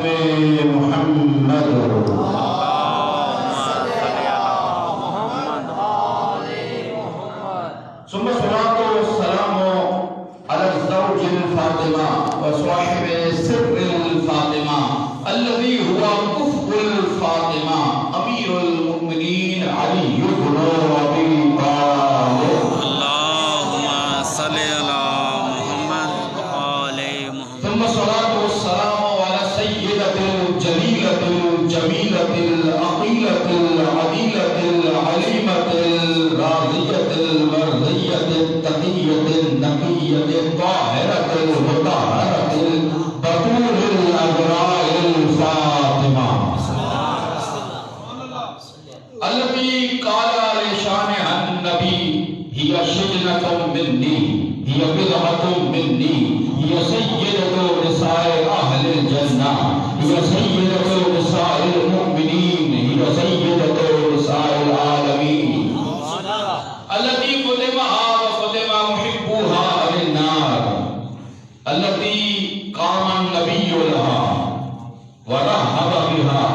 محمد ثم الصلاة والسلام على الزوج الفاطمة وصاحب سر الفاطمة الذي هو كفء الفاطمة أمير المؤمنين علي بن أبي طالب. اللهم صل على محمد وآل محمد. ثم الصلاة والسلام على السيدة الجليلة الجميلة العقيلة العديلة العليمة الراضية المرضية التقية النقية الطاهرة المطهرة البتول الأبراء الفاطمة التي قال لشانها النبي هي شجنة مني هي بضعة مني هي سيدة نساء أهل الجنة هي سيدة نساء المؤمنين هي سيدة نساء العالمين التي ختمها وختم محبوها للنار التي قام النبي لها ورحب بها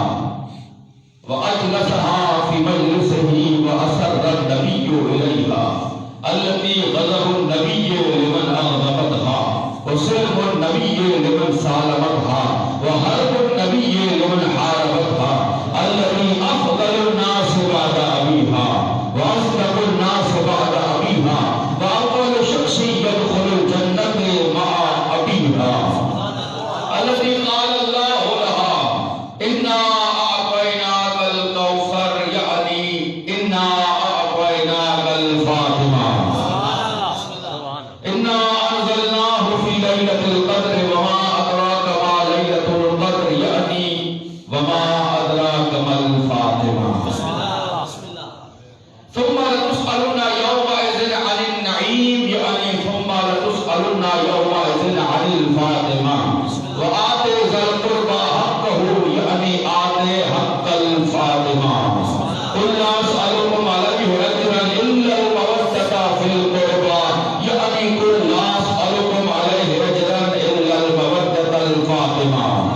وأجلسها في مجلسه وأسر النبي إليها التي غضب النبي لمن أغضبتها وسلم النبي لمن سالمتها وحرب النبي لمن حاربتها التي أفضل الناس بعد أبيها وأصدق الناس بعد أبيها وأول شخص يدخل الجنة مع أبيها التي قال الله لها إنا أعطيناك الكوثر يعني إنا أعطيناك الفاطمة إنا أنزلناه في ليلة القدر وما أدراك ما ليلة القدر يعني وما أدراك ما الفاطمة ثم لتسألن يومئذ عن النعيم يعني ثم لتسألن يومئذ عن الفاطمة وآت ذا القربى حقه يعني آت حق الفاطمة قل لا أسألكم عليه أجرا إلا المودة في القربى يعني قل لا أسألكم عليه أجرا إلا المودة الفاطمة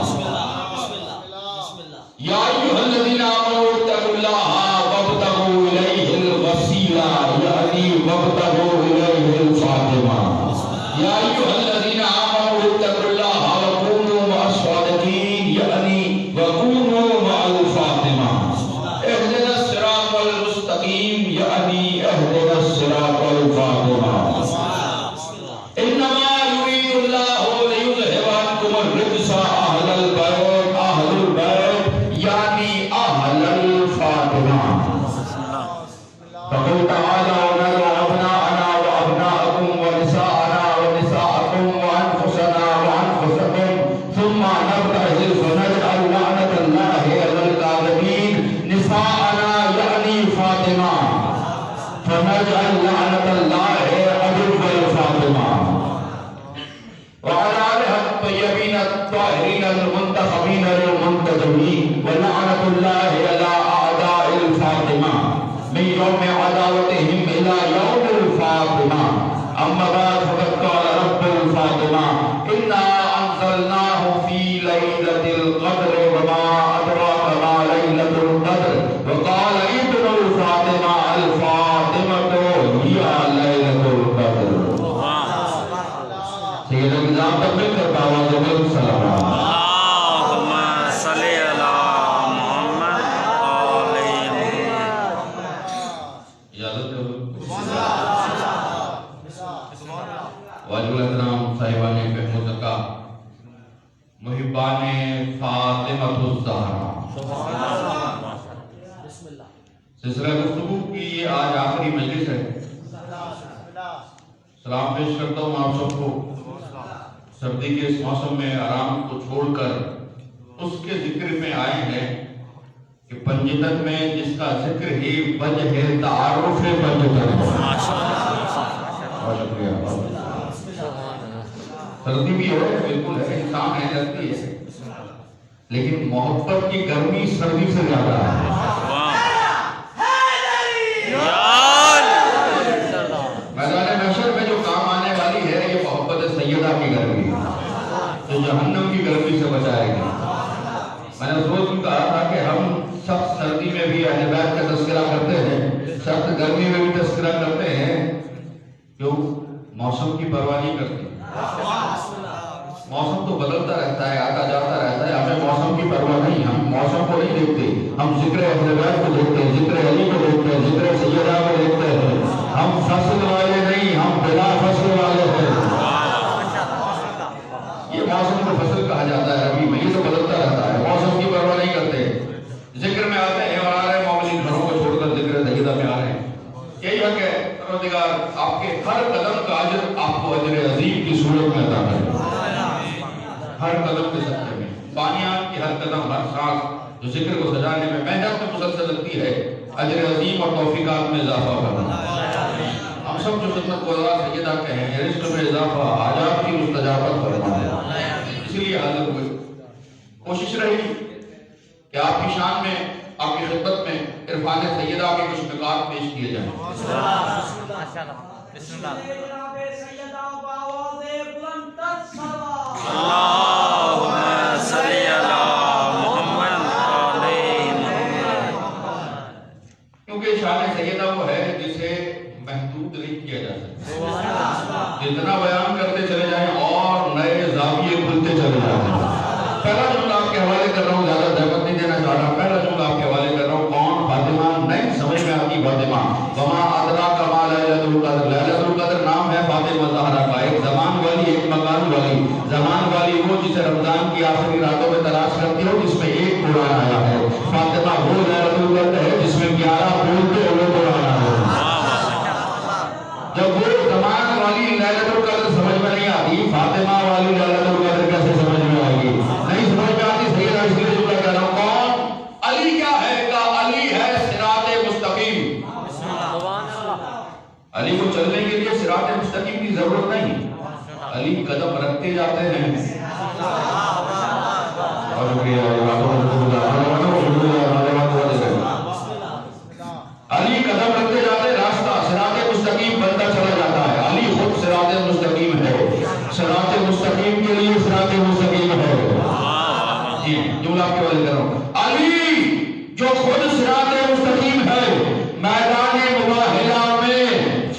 يا أيها الذين آمنوا اتقوا الله وابتغوا إليه الوسيلة يعني وابتغوا إليه الفاطمة يا أيها الذين آمنوا اتقوا الله وكونوا مع الصادقين يعني وكونوا مع الفاطمة اهدنا الصراط المستقيم يعني اهدنا الصراط الفاطمة إنما يريد الله ليذهب عنكم الرجس أهل البيت يعني أهل الفاطمة فقل تعالوا ندعو أبناءنا وأبناءكم ونساءنا ونساءكم وأنفسنا وأنفسكم ثم نبتهل فنجعل لعنة الله على الكاذبين نساءنا يعني فاطمة فنجعل لعنة الله على الفاطمة وعلى آلها الطيبين الطاهرين المنتخبين المنتجبين ولعنة الله على أعداء الفاطمة من يوم عداوتهم إلى يوم الفاطمة أما بعد فقد قال رب الفاطمة إنا أنزلناه في ليلة القدر وما أدراك ما ليلة القدر وقال ابن الفاطمة الفاطمة هي ليلة القدر سيدنا النظام تقبل کر باواز میں سلام اللهم صل على محمد وآل محمد. اجازت ہے واجب الاحترام صاحبان متقا محبان فاطمہ الزہرا سلسلہ گفتگو کی آج آخری مجلس ہے. سلام پیش کرتا ہوں آپ سب کو. سردی کے اس موسم میں آرام کو چھوڑ کر اس کے ذکر میں آئے ہیں کہ پنجتن میں جس کا ذکر ہی وجہ تعارف پنجتن ہے. بہت شکریہ. سردی بھی ہے بالکل ہے انسان ہے لگتی ہے لیکن محبت کی گرمی سردی سے زیادہ ہے. میدان محشر میں جو کام آنے والی ہے یہ محبت سیدہ کی گرمی جو جہنم کی گرمی سے بچائے گی. تذکرہ کرتے ہیں، سخت گرمی میں بھی تذکرہ کرتے ہیں، کیوں؟ موسم کی پرواہ نہیں کرتے۔ موسم تو بدلتا رہتا ہے، آتا جاتا رہتا ہے، ہمیں موسم کی پرواہ نہیں، ہم موسم کو نہیں دیکھتے، ہم ذکر اہل بیت کو دیکھتے ہیں، ذکر علی کو دیکھتے ہیں، ذکر سیدہ کو دیکھتے ہیں۔ ہم فصل والے نہیں، ہم بلا فصل والے ہیں۔ یہ موسم کو فصل کہا جاتا ہے ربی میں، یہ تو بدلتا رہتا ہے، موسم کی پرواہ نہیں کرتے۔ ذکر میں آتے ہیں اور آ رہے ہیں، مومنین گھروں کو چھوڑ کر ذکر سیدہ میں آ رہے ہیں۔ یہی حق ہے پروردگار آپ کے ہر قدم کا اجر آپ کو اجر عظیم کی صورت میں عطا کرے، ہر قدم کے صدقے میں۔ بانیان کی ہر قدم، ہر سانس جو ذکر کو سجانے میں محنت میں مسلسل لگتی ہے، اجر عظیم اور توفیقات میں اضافہ کرنا۔ ہم سب جو خدمت گزار سیدہ کے ہیں، رزق میں اضافہ، حاجات کی مستجابت فرمائے، اسی لیے حاضر ہوئے۔ کوشش رہی کہ آپ کی شان میں، آپ کی خدمت میں عرفان سیدہ کے کچھ نکات پیش کیے جائیں۔ اللہم صلی علی محمد علیہ محمد۔ کیونکہ شان سیدہ وہ ہے جسے محدود نہیں کیا جا سکتا، جتنا بیان کرتے چلے جائیں اور نئے زاویے کھلتے چلے جائیں۔ پہلا جملہ آپ کے حوالے کر رہا ہوں، زیادہ زحمت نہیں دینا چاہ رہا، پہلا جملہ آپ کے حوالے کر رہا ہوں، کون؟ فاطمہ۔ نہیں سمجھ میں آتی فاطمہ، وما ادراک ما لیلۃ القدر۔ لیلۃ القدر نام ہے فاطمہ زہرا کا، ایک زمان والی، ایک مکان والی۔ زمان والی وہ جسے رمضان کی آخری راتوں میں تلاش کرتی ہو، جس میں ایک قرآن آیا ہے۔ فاطمہ وہ لیلۃ القدر ہے جس میں 11 بولتے ہوئے قرآن آیا ہے۔ جب وہ زمان والی لیلۃ القدر سمجھ میں نہیں آتی، فاطمہ والی لیلۃ القدر کیسے سمجھ میں آئے گی؟ نہیں سمجھ میں آتی سیدہ، اس لیے جملہ کہہ رہا ہوں، کون؟ علی کیا ہے؟ کا علی ہے صراط مستقیم۔ علی کو چلنے کے لیے صراط مستقیم کی ضرورت نہیں، علی قدم رکھتے جاتے ہیں۔ علی قدم رکھتے جاتے، راستہ صراط مستقیم بنتا چلا جاتا ہے۔ علی خود صراط مستقیم ہے، صراط مستقیم کے لیے صراط مستقیم ہے۔ جی جملہ آپ کے والے کر رہا ہوں، علی جو خود صراط مستقیم ہے، میدان مباہلہ میں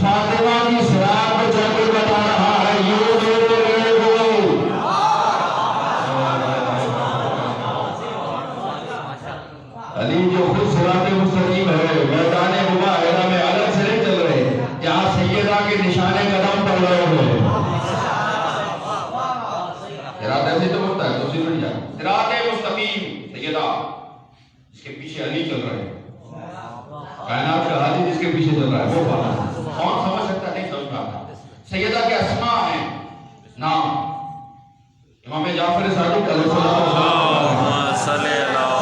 فاطمہ کی صراط کو چل کر بتا رہا ہے، علی جو خود صراط مستقیم ہے، میدان مباہلہ میں الگ سے نہیں چل رہے، جہاں سیدہ کے نشانے قدم پڑ رہے ہیں۔ صراط ایسے تو بولتا ہے، دوسری بڑھ جائے صراط مستقیم سیدہ، جس کے پیچھے علی چل رہے ہیں، کائنات کا حاجی جس کے پیچھے چل رہا ہے، وہ بات کون سمجھ سکتا؟ نہیں سمجھ پاتا۔ سیدہ کے اسماء ہیں، نام امام جعفر صادق علیہ السلام، صلی اللہ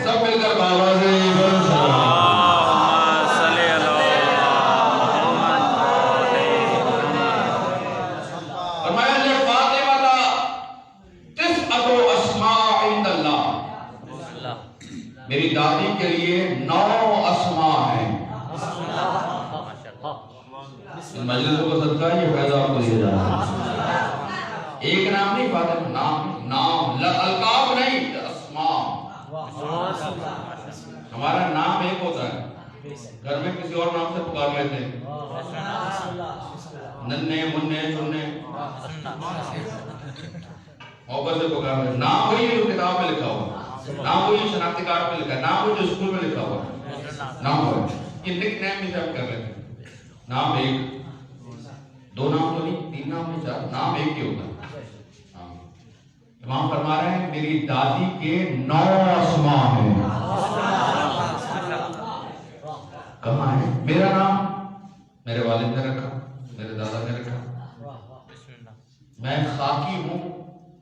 سب مل کر بابا سے میری دادی کے لیے 9 اسماء ہیں۔ ان مجلسوں کو صدقہ یہ فیض آپ کو دیا جا رہا ہے۔ ایک نام نہیں فاطمہ، نام القاب نہیں، اسماء۔ ہمارا نام ایک ہوتا ہے، گھر میں کسی اور نام سے پکار لیتے ہیں، ننے منے چنے، محبت سے پکار لیتے ہیں۔ نام وہی ہے جو کتاب میں لکھا ہوا، نام وہی شناختی کارڈ پہ لکھا ہے، نام وہی جو اسکول میں لکھا ہوا ہے، نام وہی۔ یہ نک نیم بھی سب کر رہے ہیں، نام ایک، 2 نام تو نہیں، 3 نام نہیں، 4 نام ایک ہی ہوتا ہے۔ امام فرما رہے ہیں میری دادی کے 9 اسماء ہیں۔ کہاں ہے؟ میرا نام میرے والد نے رکھا، میرے دادا نے رکھا، میں خاکی ہوں،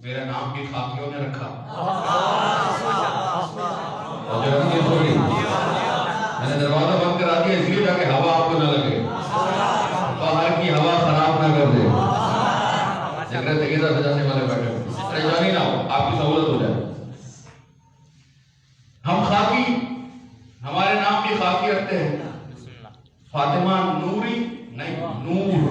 میرا نام بھی خاکیوں نے رکھا۔ میں نے دروازہ بند کرا دیا اس لیے تاکہ ہوا آپ کو نہ لگے، باہر کی ہوا خراب نہ کر دے۔ ذکر سیدہ سجانے والے بیٹھے پریشانی نہ ہو، آپ کی سہولت ہو جائے۔ ہم خاکی، ہمارے نام بھی خاکی رکھتے ہیں۔ فاطمہ نوری نہیں، نور۔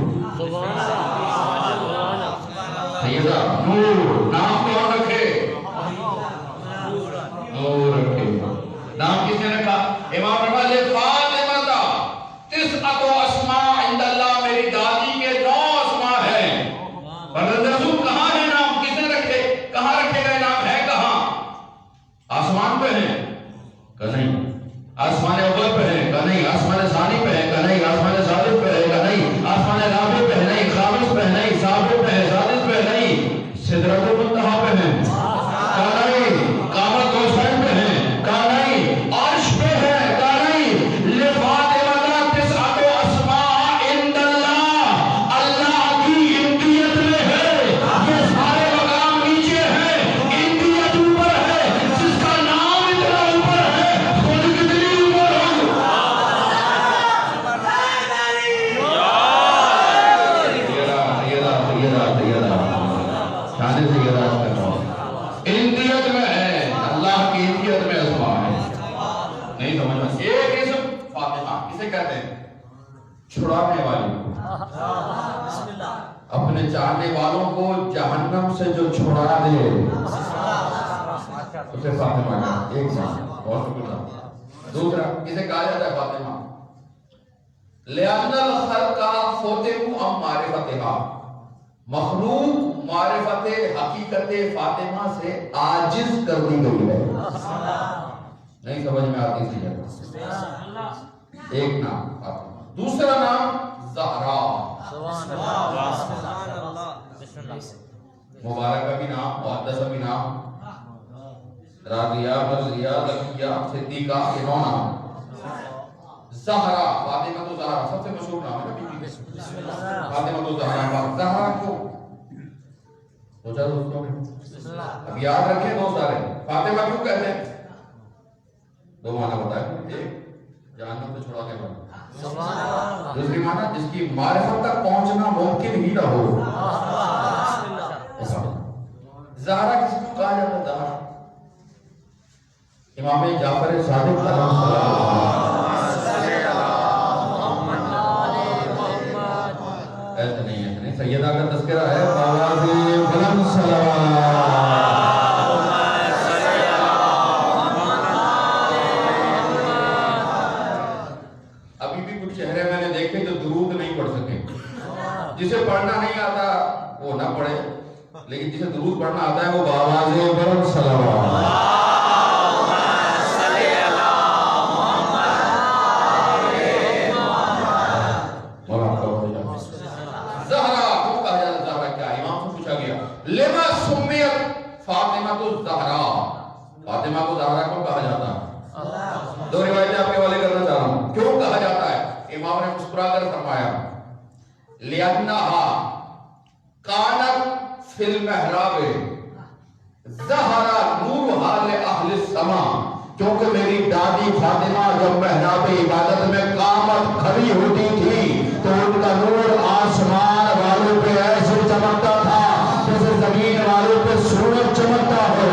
سیدہ نور، نام کون رکھے؟ نور رکھے۔ سدر منتہا پہ ہیں؟ کہا نہیں. قامت حسین پہ ہیں؟ کہا نہیں. عرش پہ ہے؟ کہا نہیں. لفاطمہ تسعۃ اسماء عند اللہ، اللہ کی انتیت میں ہے. یہ سارے مقام نیچے ہیں، انتیت اوپر ہے. جس کا نام اتنا اوپر ہے، خود کتنی اوپر ہو. شان سیدہ انتیت میں ہے، اللہ کی انتیت میں اسماء ہے. نہیں سمجھنا. ایک اسم فاطمہ کسے کہتے ہیں؟ چھڑانے والی. اپنے چاہنے والوں کو جہنم سے جو چھڑا دے اسے فاطمہ کہتے ہیں. ایک نام بہت شکریہ. دوسرا کسے کہا جاتا ہے فاطمہ؟ لِأَنَّ الْخَلْقَ فُتِنُوا عَن مَعْرِفَتِهَا، مخلوق معرفت حقیقت فاطمہ سے عاجز کر دی گئی ہے. نہیں سمجھ میں آتی سی جگہ. ایک نام فاطمہ. دوسرا نام زہرا. مبارکہ بھی نام، مقدسہ بھی نام، راضیہ، مرضیہ، ذکیہ، صدیقہ، یہ نو نام. زہرا، فاطمہ تو زہرا سب سے مشہور نام ہے. فاطمہ تو زہرا. زہرا کیوں سوچا دوستوں نے؟ اب یاد رکھیں دو سارے. فاطمہ کیوں کہتے ہیں؟ دو معنی بتائیں. ایک جہنم سے چھڑانے والا، دوسری معنی جس کی معرفت تک پہنچنا ممکن ہی نہ ہو. زہرا کس کو کہا جاتا ہے؟ زہرا امام جعفر صادق علیہ السلام. ایسے نہیں سیدہ کا تذکرہ ہے. آواز بلند صلوات. ابھی بھی کچھ چہرے میں نے دیکھے جو درود نہیں پڑھ سکے. جسے پڑھنا نہیں آتا وہ نہ پڑھے، لیکن جسے درود پڑھنا آتا ہے وہ آواز بلند صلوات. لما سمیت فاطمہ الزہرا، فاطمہ کو زہرا کیوں کہا جاتا ہے؟ دو روایتیں آپ کے حوالے کرنا چاہ رہا ہوں. کیوں کہا جاتا ہے؟ امام نے مسکرا کر فرمایا لِأَنَّهَا كَانَتْ فِي الْمِحْرَابِ زَهَرَ نُورُهَا لِأَهْلِ السَّمَاءِ. کیونکہ میری دادی فاطمہ جب محراب عبادت میں قامت کھڑی ہوتی تھی تو ان کا نور آسمان والوں پہ ایسے چمکتا تھا جیسے زمین والوں پہ سورج چمکتا ہو.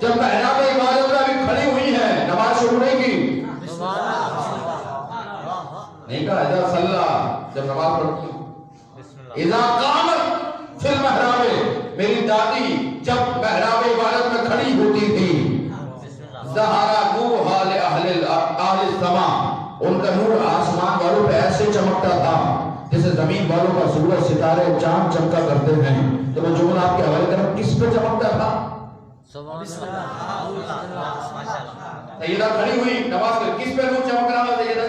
جب محراب عبادت میں ابھی کھڑی ہوئی ہے، نماز شروع نہیں کی، نہیں کہا اذا صلی، جب نماز پڑھتی ہوں اذا قامت فی المحراب، میری دادی جب محراب عبادت میں کھڑی ہوتی تھی، ظہر نورھا لأہل السماء، ان کا نور آسمان والوں پہ ایسے چمکتا تھا جیسے زمین والوں کا سورج ستارے چاند چمکا کرتے ہیں. تو میں جملہ آپ کے حوالے کروں، کس پہ چمکتا تھا؟ سیدہ کھڑی ہوئی نماز کر، کس پہ نور چمک رہا ہے؟ سیدہ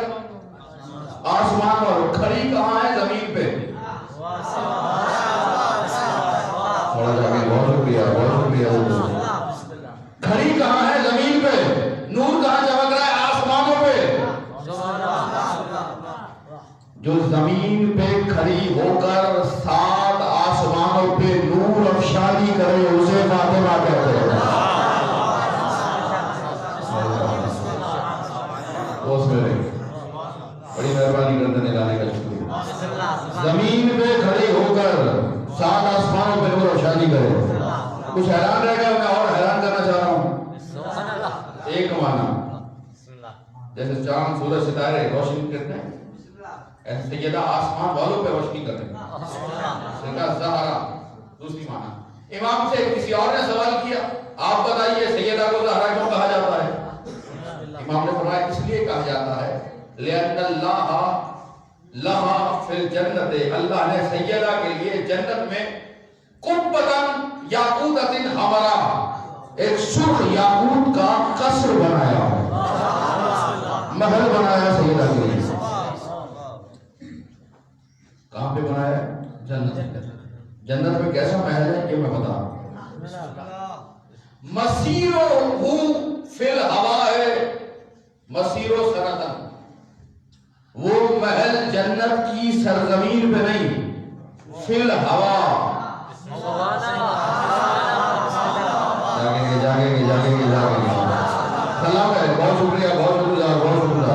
آسمان والوں. کھڑی کہاں ہے؟ زمین پہ. بہت شکریہ، بہت شکریہ. کھڑی کہاں ہے؟ زمین پہ. نور کہاں چمک رہا ہے؟ آسمانوں پہ. جو زمین پہ کھڑی ہو کر سات آسمانوں پہ نور افشانی کرے اسے فاطمہ کہتے ہیں. بڑی مہربانی کرتے ہیں، لانے کا شکریہ. زمین پہ کھڑی ہو کر سات آسمانوں پہ نور افشانی کرے. کچھ حیران رہ گیا، میں اور حیران کرنا چاہ رہا ہوں. ایک معنی جیسے چاند سورج ستارے روشنی کرتے ہیں، ایسے سیدہ آسمان والوں پہ روشنی کر رہے ہیں. زہرا. دوسری معنی امام سے کسی اور نے سوال کیا، آپ بتائیے سیدہ کو زہرا کیوں کہا جاتا ہے؟ امام نے فرمایا اس لیے کہا جاتا ہے لأن اللہ لہا فی الجنت، اللہ نے سیدہ کے لیے جنت میں قبۃ یاقوتۃ حمراء، ایک سرخ یاقوت کا قصر بنایا ہے، محل بنایا سیدہ کے لیے. کہاں پہ بنایا ہے؟ جنت. جنت میں کیسا محل ہے یہ میں بتا رہا ہوں. مسیرو فی الہوا ہے، مسیرو سنتن. وہ محل جنت کی سرزمین پہ نہیں، فی الہوا. جاگیں گے سلام ہے. بہت شکریہ بہت شکریہ.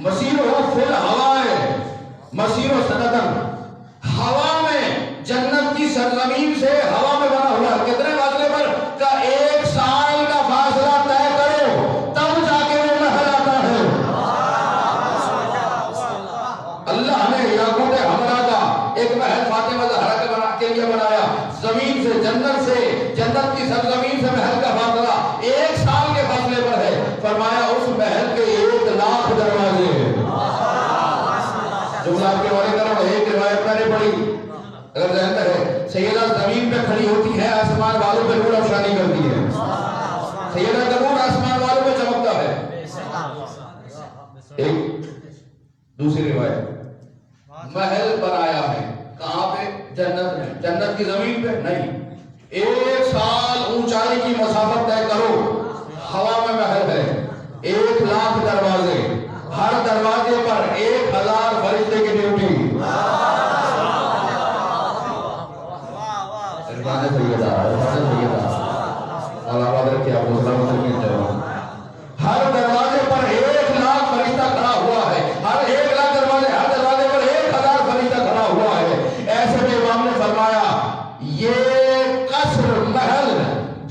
مسیرو فی الہوا ہے، مسیرو سنتن. ہوا میں جنت کی سرزمین سے ہوا میں بنا ہوا ہے. کتنے فاصلے پر؟ کا 1 سال کا فاصلہ طے کرو تب جا کے وہ محل آتا ہے. اللہ نے یاقوت حمرا کا ایک محل فاطمہ زہرا کے لیے بنایا. زمین سے، جنت سے، جنت کی سرزمین سے محل کا فاصلہ 1 سال کے فاصلے پر ہے. فرمایا اس محل کے 1 لاکھ دروازے ہیں. جو آپ کے والے کرم ایک روایت میں نے پڑھی اگر ذہن میں ہے، سیدہ زمین پہ کھڑی ہوتی ہے، آسمان والوں پہ نور افشانی کرتی ہے. سیدہ کا نور آسمان والوں پہ چمکتا ہے. ایک دوسری روایت محل بنایا ہے. کہاں پہ؟ جنت میں. جنت کی زمین پہ نہیں. 1 سال اونچائی کی مسافت طے کرو، ہوا میں محل ہے. 1 لاکھ دروازے، ہر دروازے پر 1000 فرشتے کی ڈیوٹی. ہر دروازے پر 1 لاکھ فرشتہ کھڑا ہوا ہے. ہر 1 لاکھ دروازے، ہر دروازے پر 1000 فرشتہ کھڑا ہوا ہے. ایسے میں امام نے فرمایا یہ قصر محل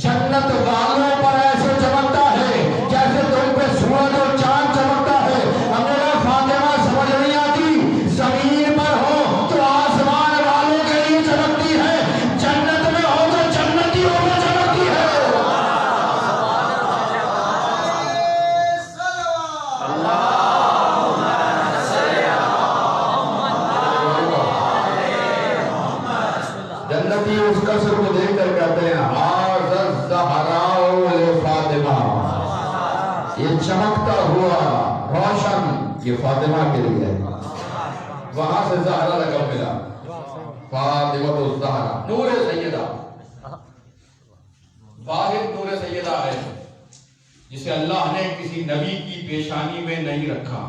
جنت والوں پر ایسے چمکتا ہے جیسے تم پہ سورج اور چاند چمکتا ہے. ہم نے کہا فاطمہ سمجھ نہیں آتی، زمین پر ہو تو آسمان والوں کے لیے چمکتی ہے، جنت میں ہو تو جنتیوں میں چمکتی ہے. جنتی اس قصر کو دیکھ کر کہتے ہیں ھذا الزہراء لفاطمہ، یہ چمکتا ہوا روشن یہ فاطمہ کے لیے ہے. وہاں سے زہرا لقب ملا، فاطمہ الزہرا. نور سیدہ، واحد نور سیدہ ہے جسے اللہ نے کسی نبی کی پیشانی میں نہیں رکھا.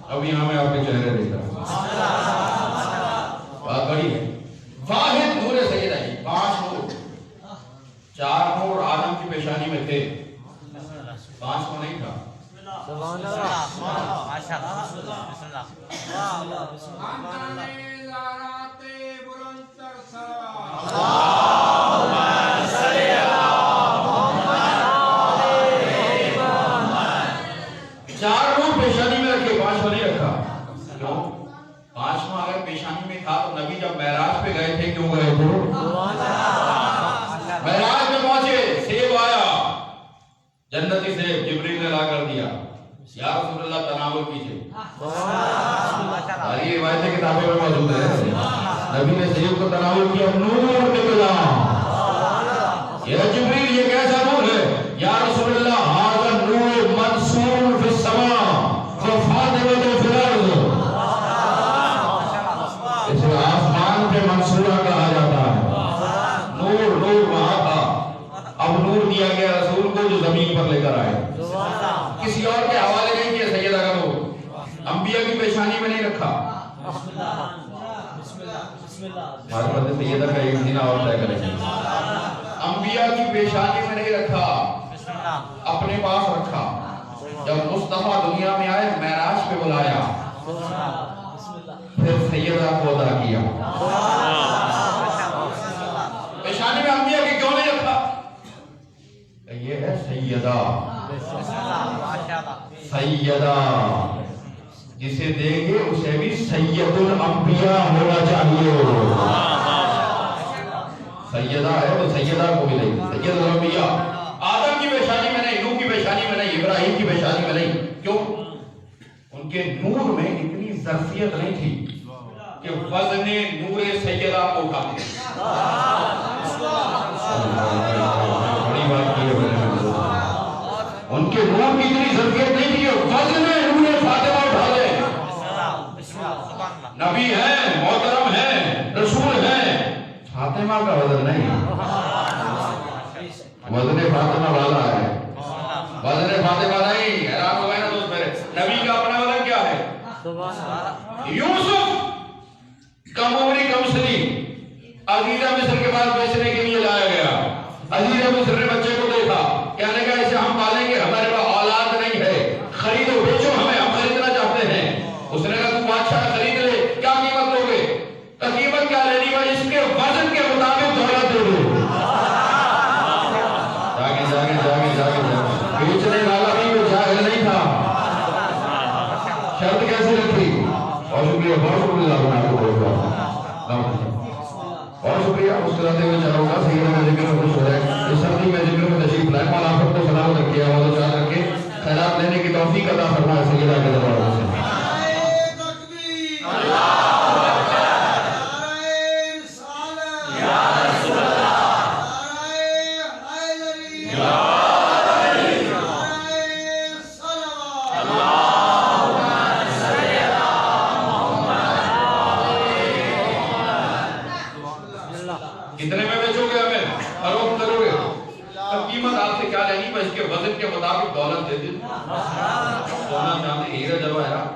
اب یہاں میں آپ کے چہرے دیکھ رہا ہوں، بات بڑی ہے. واحد نور سیدہ ہی. 5 نور، 4 نور آدم کی پیشانی میں تھے، 5 کو نہیں تھا. چار نور پیشانی میں رکھے، 5 کو نہیں رکھا. کیوں؟ 5واں اگر پیشانی میں تھا تو نبی جب معراج پہ گئے تھے کیوں گئے تھے؟ معراج میں پہنچے، سیب آیا، جنتی سیب جبریل نے لا کر دیا. یا رسول اللہ تناول کیجئے. یہ روایتیں کتابیں میں موجود ہے. نبی نے سیب کو تناول کیا، نور نکلا. یہ جبریل یہ کیسا نور ہے؟ یا رسول اللہ ھذا نور منصور فی السماء وفاطمہ فی الارض. اسے آسمان پہ منصورہ کہا جاتا ہے. نور نور وہاں تھا، اب نور دیا گیا رسول کو جو زمین پر لے کر آئے. کسی اور کے حوالے نہیں کیا سیدہ کا نور. انبیاء کی پیشانی میں نہیں رکھا. حضرت سیدہ کا ایک دن اور طے کریں گے. انبیاء کی پیشانی میں نہیں رکھا، اپنے پاس رکھا. جب مصطفیٰ دنیا میں آئے معراج پہ بلایا، پھر سیدہ کو ادا کیا. پیشانی میں انبیاء کی کیوں نہیں رکھا؟ یہ ہے سیدہ. سیدہ جسے دیں گے اسے بھی سید الانبیاء ہونا چاہیے. سیدہ ہے تو سیدہ کو ملے گی. سید الانبیاء آدم کی پیشانی میں نہیں، نوح کی پیشانی میں نہیں، ابراہیم کی پیشانی میں نہیں. کیوں؟ ان کے نور میں اتنی ظرفیت نہیں تھی کہ وزن نور سیدہ کو اٹھاتے. بڑی بات کی ہے، ان کے نور کی اتنی ظرفیت نہیں تھی، وزن نور فاطمہ اٹھا لے. نبی ہیں، محترم ہیں، رسول ہیں، فاطمہ کا وزن نہیں. وزن فاطمہ والا ہے، وزن فاطمہ نہیں. حیران ہو گئے نا دوست میرے. نبی کا اپنا وزن کیا ہے؟ یوسف کم عمری کم سنی عزیزہ مصر کے پاس بیچنے کے لیے لایا گیا. عزیزہ مصر نے بچے کو دیکھا، کہنے لگا اسے ہم پالیں گے، ہمارے پاس اولاد نہیں ہے، خریدو بیچو ہمیں، ہم خریدنا چاہتے ہیں. اس نے کہا تو بادشاہ خرید لے، کیا قیمت دو گے؟ قیمت کیا لینی بھائی؟ اس کے وزن کے مطابق دولت دے دو. جاگے بیچنے والا بھی وہ جاہل نہیں تھا. شرط کیسے رکھی؟ اور شکریہ، بہت شکریہ آپ نے آپ کو بہت بہت اور شکریہ. مسکراتے ہوئے چاہوں گا سیدنا میں ذکر میں خوش ہو رہے ہیں. اس سردی میں ذکر میں تشریف لائے. مولا آپ سب کو سلامت رکھیے، آواز و چاہت رکھے، خیرات لینے کی توفیق عطا فرمائے سیدنا کے دربار سے. کتنے میں بیچو گے ہمیں؟ فروخت کرو گے؟ اب قیمت آپ سے کیا لینی؟ بس اس کے وزن کے مطابق دولت دے دیں. سونا چاندی ہیرا جواہرات.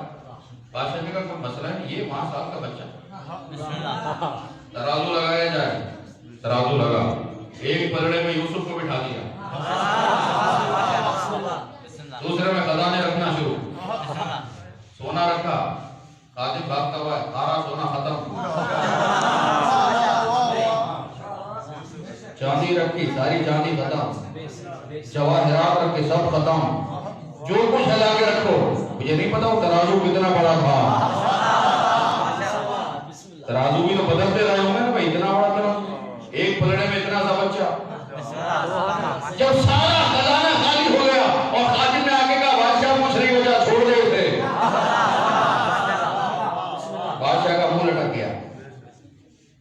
بادشاہ نے کہا کوئی مسئلہ نہیں، یہ 5 سال کا بچہ. ترازو لگایا جائے. ترازو لگا، ایک پلڑے میں یوسف کو بٹھا دیا، دوسرے میں خزانے رکھنا شروع. سونا رکھا، خادم بھاگتا ہوا ہے، سارا سونا ختم. چاندی رکھی، ساری چاندی ختم. جواہرات رکھے، سب ختم. جو کچھ ہلا کے رکھو. مجھے نہیں پتا وہ ترازو کتنا بڑا تھا. ترازو بھی تو بدلتے رہے ہوں گے نا بھائی. اتنا بڑا ترازو، ایک پلڑے میں اتنا سا بچہ. جب سارا خزانہ خالی ہو گیا اور خادم نے آگے کہا بادشاہ کچھ نہیں ہو جا، چھوڑ دے اسے. بادشاہ کا منہ لٹک گیا،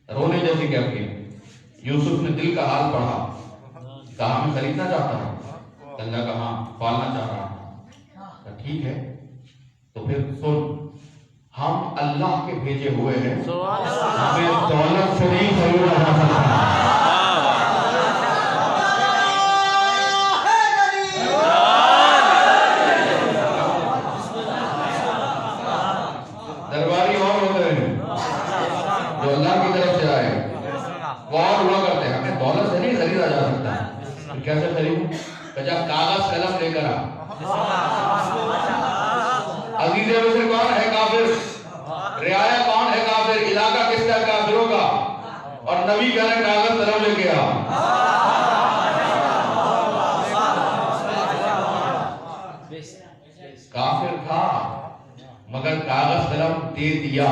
رونے جیسی کیا کی. یوسف نے دل کا حال پڑھا، کہا میں خریدنا چاہتا ہوں. اللہ کہا ہاں پالنا چاہ رہا ہوں. ٹھیک ہے تو پھر سن، ہم اللہ کے بھیجے ہوئے ہیں، ہمیں دولت سے نہیں خریدا جا سکتا. درباری اور ہوتے ہیں جو اللہ کی طرف سے آئے، وہ اور ہوا کرتے ہیں. ہمیں دولت سے نہیں خریدا جا سکتا. تو کیسے خریدوں؟ کہا کاغذ قلم لے کر آ. عزیز مصر کون ہے؟ کافر. رعایا کون ہے؟ کافر. علاقہ کس کا؟ کافروں کا. اور نبی کہہ رہے کاغذ قلم لے کے آ. کافر تھا مگر کاغذ قلم دے دیا.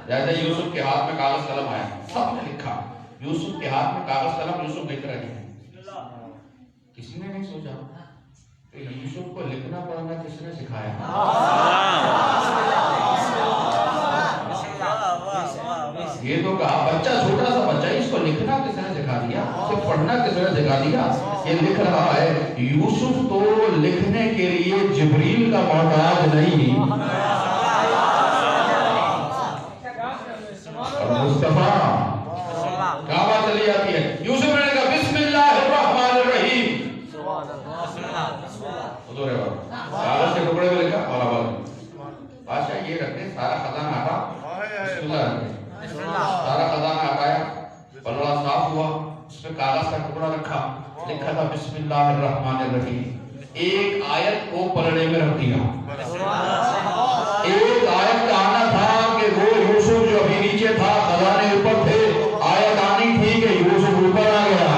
جیسے یوسف کے ہاتھ میں کاغذ قلم آیا، سب نے لکھا. یوسف کے ہاتھ میں کاغذ قلم، یوسف لکھ رہے ہیں. کسی نے نہیں سوچا کہ یوسف کو لکھنا پڑھنا کس نے سکھایا؟ یہ تو کہا بچہ، چھوٹا سا بچہ، اس کو لکھنا کس نے سکھا دیا؟ اسے پڑھنا کس نے سکھا دیا؟ یہ لکھ رہا ہے. یوسف تو لکھنے کے لیے جبریل کا محتاج نہیں، مصطفیٰ کیا بات چلی جاتی ہے. یوسف نے کہا بسم اللہ الرحمن الرحیم. حضور کاغذ کے ٹکڑے میں لکھا والا والا. بادشاہ یہ رکھتے، سارا خزانہ ہٹا، بسم اللہ رکھتے. سارا خزانہ ہٹایا، پلڑا صاف ہوا، اس میں کاغذ کا ٹکڑا رکھا، لکھا تھا بسم اللہ الرحمن الرحیم. ایک آیت کو پلڑے میں رکھ دیا. ایک آیت کا آنا تھا کہ وہ یوسف جو ابھی نیچے تھا، خزانے اوپر تھے، آیت آنی تھی کہ یوسف اوپر آ گیا.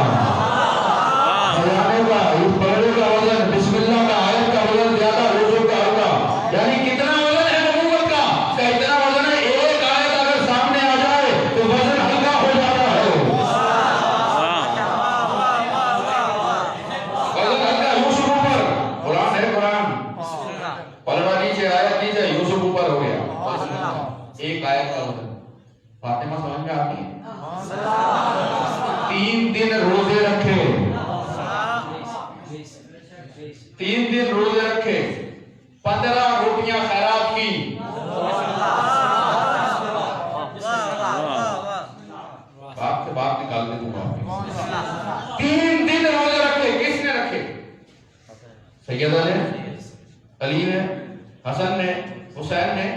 خزانے کا اس پلڑے کا وزن، بسم اللہ کا آیت کا وزن زیادہ یوسف کا ہوگا. یعنی کتنا وزن ہے نبوت کا؟ کہ اتنا وزن ہے ایک آیت اگر سامنے آ جائے تو وزن ہلکا ہو جاتا ہے. وزن ہلکا، یوسف اوپر. قرآن ہے، قرآن. پلڑا نیچے، آیت نیچے، یوسف اوپر ہو گیا. ایک آیت کا وزن. سمجھ میں آتی ہے؟ 3 دن روزے رکھے، 3 دن روزے رکھے، 15 روٹیاں خیرات کی، بات سے بات نکال دے دوں گا۔ 3 دن روزے رکھے، کس نے رکھے؟ سیدہ نے، علی نے، حسن نے، حسین نے،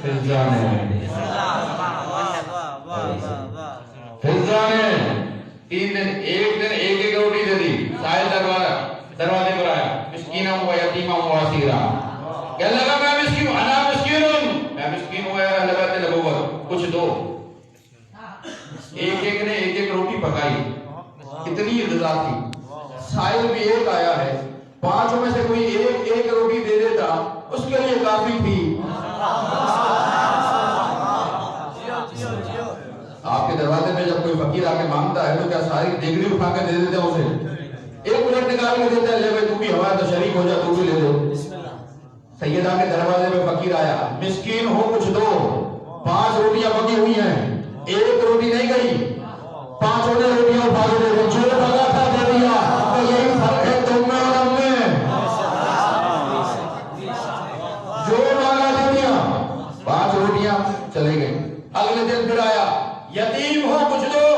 فضہ نے۔ فضہ نے 3 دن، ایک دن ایک روٹی دے دی، سائل دروازے پر آیا، مسکینہ ہوا، یتیمہ ہوا، اسیرہ، کہنے لگا میں مسکین ہوں، انا مسکین، میں مسکین ہوں، اہل بیت نبوت، کچھ دو۔ ایک نے ایک روٹی پکائی، کتنی غذا تھی، سائل بھی ایک آیا ہے، 5 میں سے کوئی ایک روٹی دے دیتا اس کے لیے کافی تھی۔ آپ کے دروازے میں جب کوئی فقیر آ کے مانگتا ہے تو کیا ساری دیگڑی اٹھا کے دے دیتے ہیں اسے؟ ایک منٹ نکال کے دیتا ہے، لے بھائی تو بھی ہمارا تو شریک ہو جا، تو بھی لے لے۔ سیدہ کے دروازے میں فقیر آیا، مسکین ہو کچھ دو، 5 روٹیاں پکی ہوئی ہیں، ایک روٹی نہیں گئی، 5 نے روٹیاں اٹھا کے دے دی، جو لگا تھا دے دیا۔ تو یہی فرق ہے تم میں اور ہم میں، جو مانگا دے دیا۔ 5 روٹیاں چلے گئی۔ اگلے دن پھر آیا، یتیم ہو کچھ دو،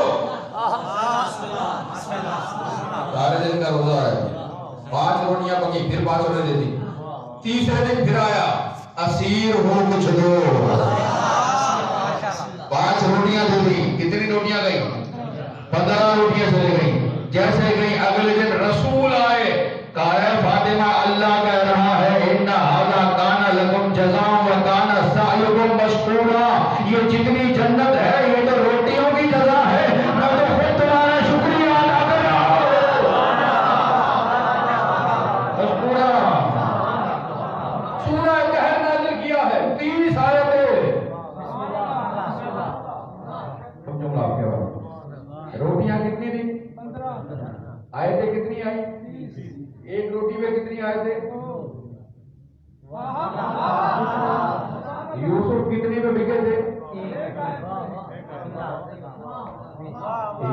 سارے دن کا روزہ ہے، 5 روٹیاں پکی، پھر 5 نے دے دی۔ تیسرے دن پھر آیا، اسیر ہو کچھ دو، 5 روٹیاں دے دی۔ کتنی روٹیاں گئی؟ 15 روٹیاں چلے گئی۔ جیسے گئی اگلے دن رسول آئے، کہا ہے فاطمہ اللہ کہہ رہا ہے ان ھذا کان لکم جزاء و کان سعیکم مشکورا، یہ جتنی جنت ہے یہ تو روٹیوں کی جزا ہے، میں تو خود تمہارا شکریہ ادا کر رہا ہوں۔ مشکورا سورہ کہر نازل کیا ہے، 30 آیتیں۔ روٹیاں کتنی دی؟ 15۔ آیتیں کتنی آئی؟ ایک روٹی میں کتنی آیتیں؟ یوسف کتنی میں بکے تھے؟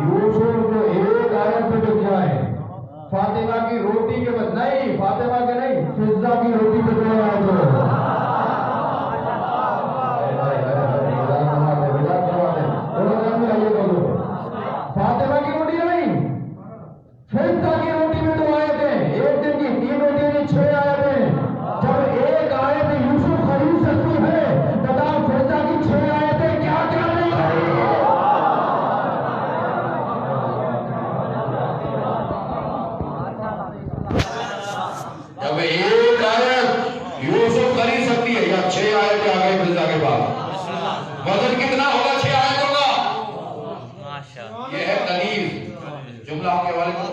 یوسف جو ایک آیت پہ بک جائے، فاطمہ کی روٹی کے بعد نہیں، فاطمہ کے نہیں، فضہ کی روٹی پہ جو آئے تو فاطمہ کی روٹی نہیں، فضہ کی روٹی میں تو آئے تھے، ایک دن کی 3 روٹی نہیں، 6 آئے تھے۔ جب ایک آئے تھے یوسف خرید سکتی ہے، بتاؤ فضہ کی 6 آئے تھے کیا کیا نہیں خرید؟ جب ایک آیت یوسف خرید سکتی ہے، یا 6 آیتیں آ گئی فضہ کے بعد، وزن کتنا ہوگا 6 آیتوں کا؟ یہ ہے کنیز۔ جملہ آپ کے حوالے کرو۔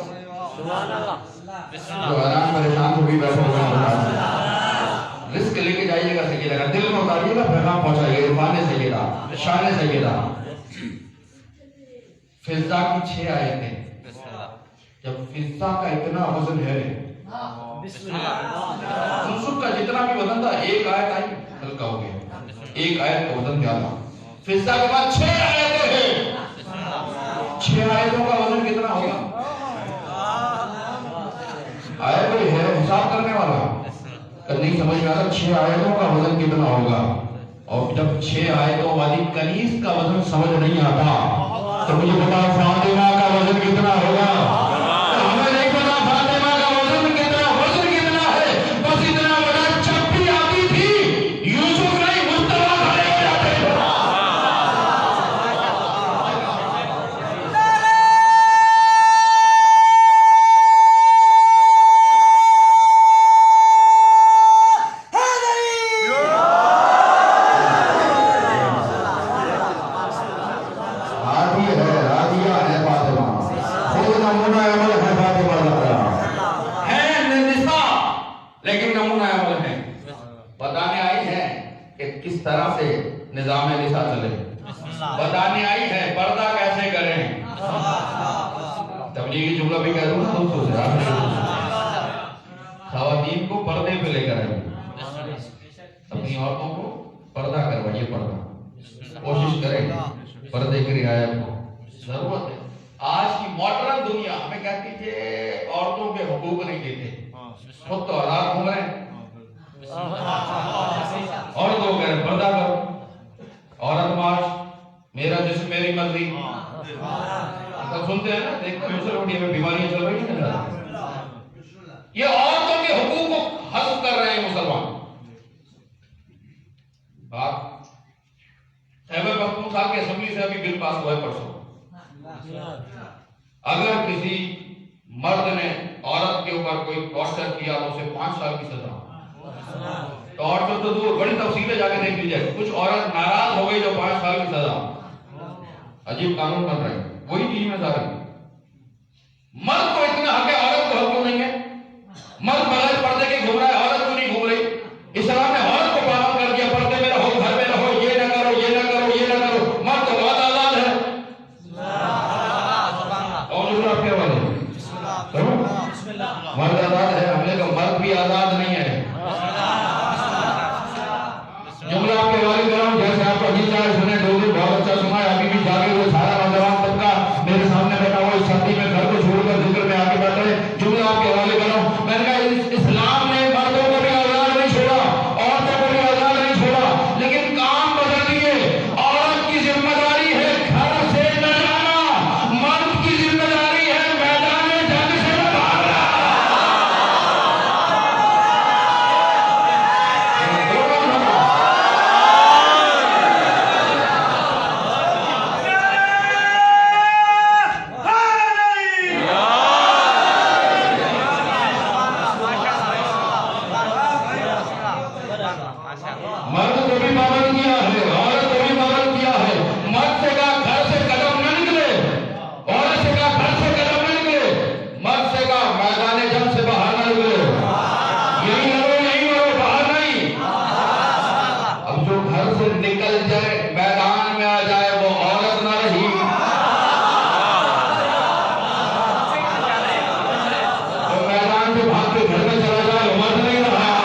جو حیران پریشان کو بھی بیٹھا ہوگا، رزق لے کے جائیے گا سیدہ کا، دل میں اتاریے گا، پیغام پہنچائیے گا، عرفان سیدہ، شان سیدہ۔ فضہ کی 6 آیتیں، جب فضہ کا اتنا وزن ہے، یوسف کا جتنا بھی وزن تھا، ایک آیت آئی ہلکا ہو گیا، ایک آیت کا وزن کیا تھا؟ فضہ کے بعد 6 آیتیں ہیں، 6 آیتوں کا وزن کتنا ہوگا؟ آیت کوئی ہے حساب کرنے والا؟ نہیں سمجھ میں آتا 6 آیتوں کا وزن کتنا ہوگا؟ اور جب 6 آیتوں والی کنیز کا وزن سمجھ نہیں آتا تو مجھے بتا فاطمہ کا وزن کتنا ہوگا؟ ہمیں نہیں پتا فاطمہ کا وزن کتنا ہے، بس اتنا بڑا جب بھی آتی تھی یوسف نہیں مصطفیٰ کھڑے ہو جاتے تھے۔ بتانے آئی ہے کہ کس طرح سے نظام نساء چلے، بتانے آئی ہے پردہ کیسے کریں۔ تبلیغی جملہ بھی کہہ دوں نا دوستوں سے، خواتین کو پردے پہ لے کر آئیے، اپنی عورتوں کو پردہ کروائیے، پردہ کوشش کریں پردے کی رعایت کو ضرورت ہے. آج کی ماڈرن دنیا ہمیں کہتی ہے کہ عورتوں کے حقوق نہیں دیتے. خود تو آزاد گھوم رہے ہیں. عورتوں کو کہہ رہے پردہ کرو. عورت مارچ، میرا جسم میری مرضی. تو سنتے ہیں نا، دیکھتے ہیں سوشل میڈیا میں بیماریاں چل رہی ہیں. یہ عورتوں کے حقوق کو حذف کر رہے ہیں مسلمان. بات خیبر پختونخوا کی اسمبلی سے ابھی بل پاس ہوا ہے پرسوں. اگر کسی مرد نے عورت کے اوپر کوئی ٹارچر کیا تو اسے 5 سال کی سزا. ٹارچر تو دور، بڑی تفصیلیں جا کے دیکھ لیجیے. کچھ عورت ناراض ہو گئی تو 5 سال کی سزا. عجیب قانون بن رہے ہیں. وہی چیز میں ظاہر مرد کو اتنا حق ہے، عورت کو حق کیوں نہیں ہے؟ مرد بغیر پردے کے گھوم رہا ہے، عورت کیوں نہیں گھوم رہی؟ اسلام نے عورت کو پابند کر دیا، پردے میں رہو، گھر میں رہو، یہ نہ کرو، یہ نہ کرو، یہ نہ کرو. مرد تو بہت آزاد ہے. اور جو آپ کے والے مرد آزاد ہے، ہم نے کہا مرد بھی آزاد نہیں ہے. جملہ آپ کے والد کرام جیسے آپ کو حدیث ہے سنے، دو دن بہت اچھا سنا ہے. ابھی بھی جاگے ہوئے سارا نوجوان طبقہ میرے سامنے بیٹھا ہوا اس شادی میں گھر کو چھوڑ کر ذکر میں آ کے بیٹھے. جملہ آپ کے والد کرام، میں نے کہا اسلام نے مردوں کو بھی آزاد نہیں چھوڑا، عورتوں کو بھی آزاد نہیں چھوڑا، لیکن کام بدل دیے. عورت کی ذمہ داری ہے گھر سے نہ جانا، مرد کی ذمہ داری ہے میدان جنگ سے نہ بھاگنا. مرد کو بھی پابند کیا ہے، عورت کو بھی پابند کیا ہے. مرد سے کہا گھر سے قدم نہ نکلے، عورت سے کہا گھر سے قدم نہ نکلے. مرد سے کہا میدان جنگ سے باہر نہ نکلے. یہی لڑو یہی لڑو، باہر نہیں. اب جو گھر سے نکل جائے میدان میں آ جائے وہ عورت نہ رہی. جو میدان سے بھاگ کے گھر میں چلا جائے وہ مرد نہیں رہا.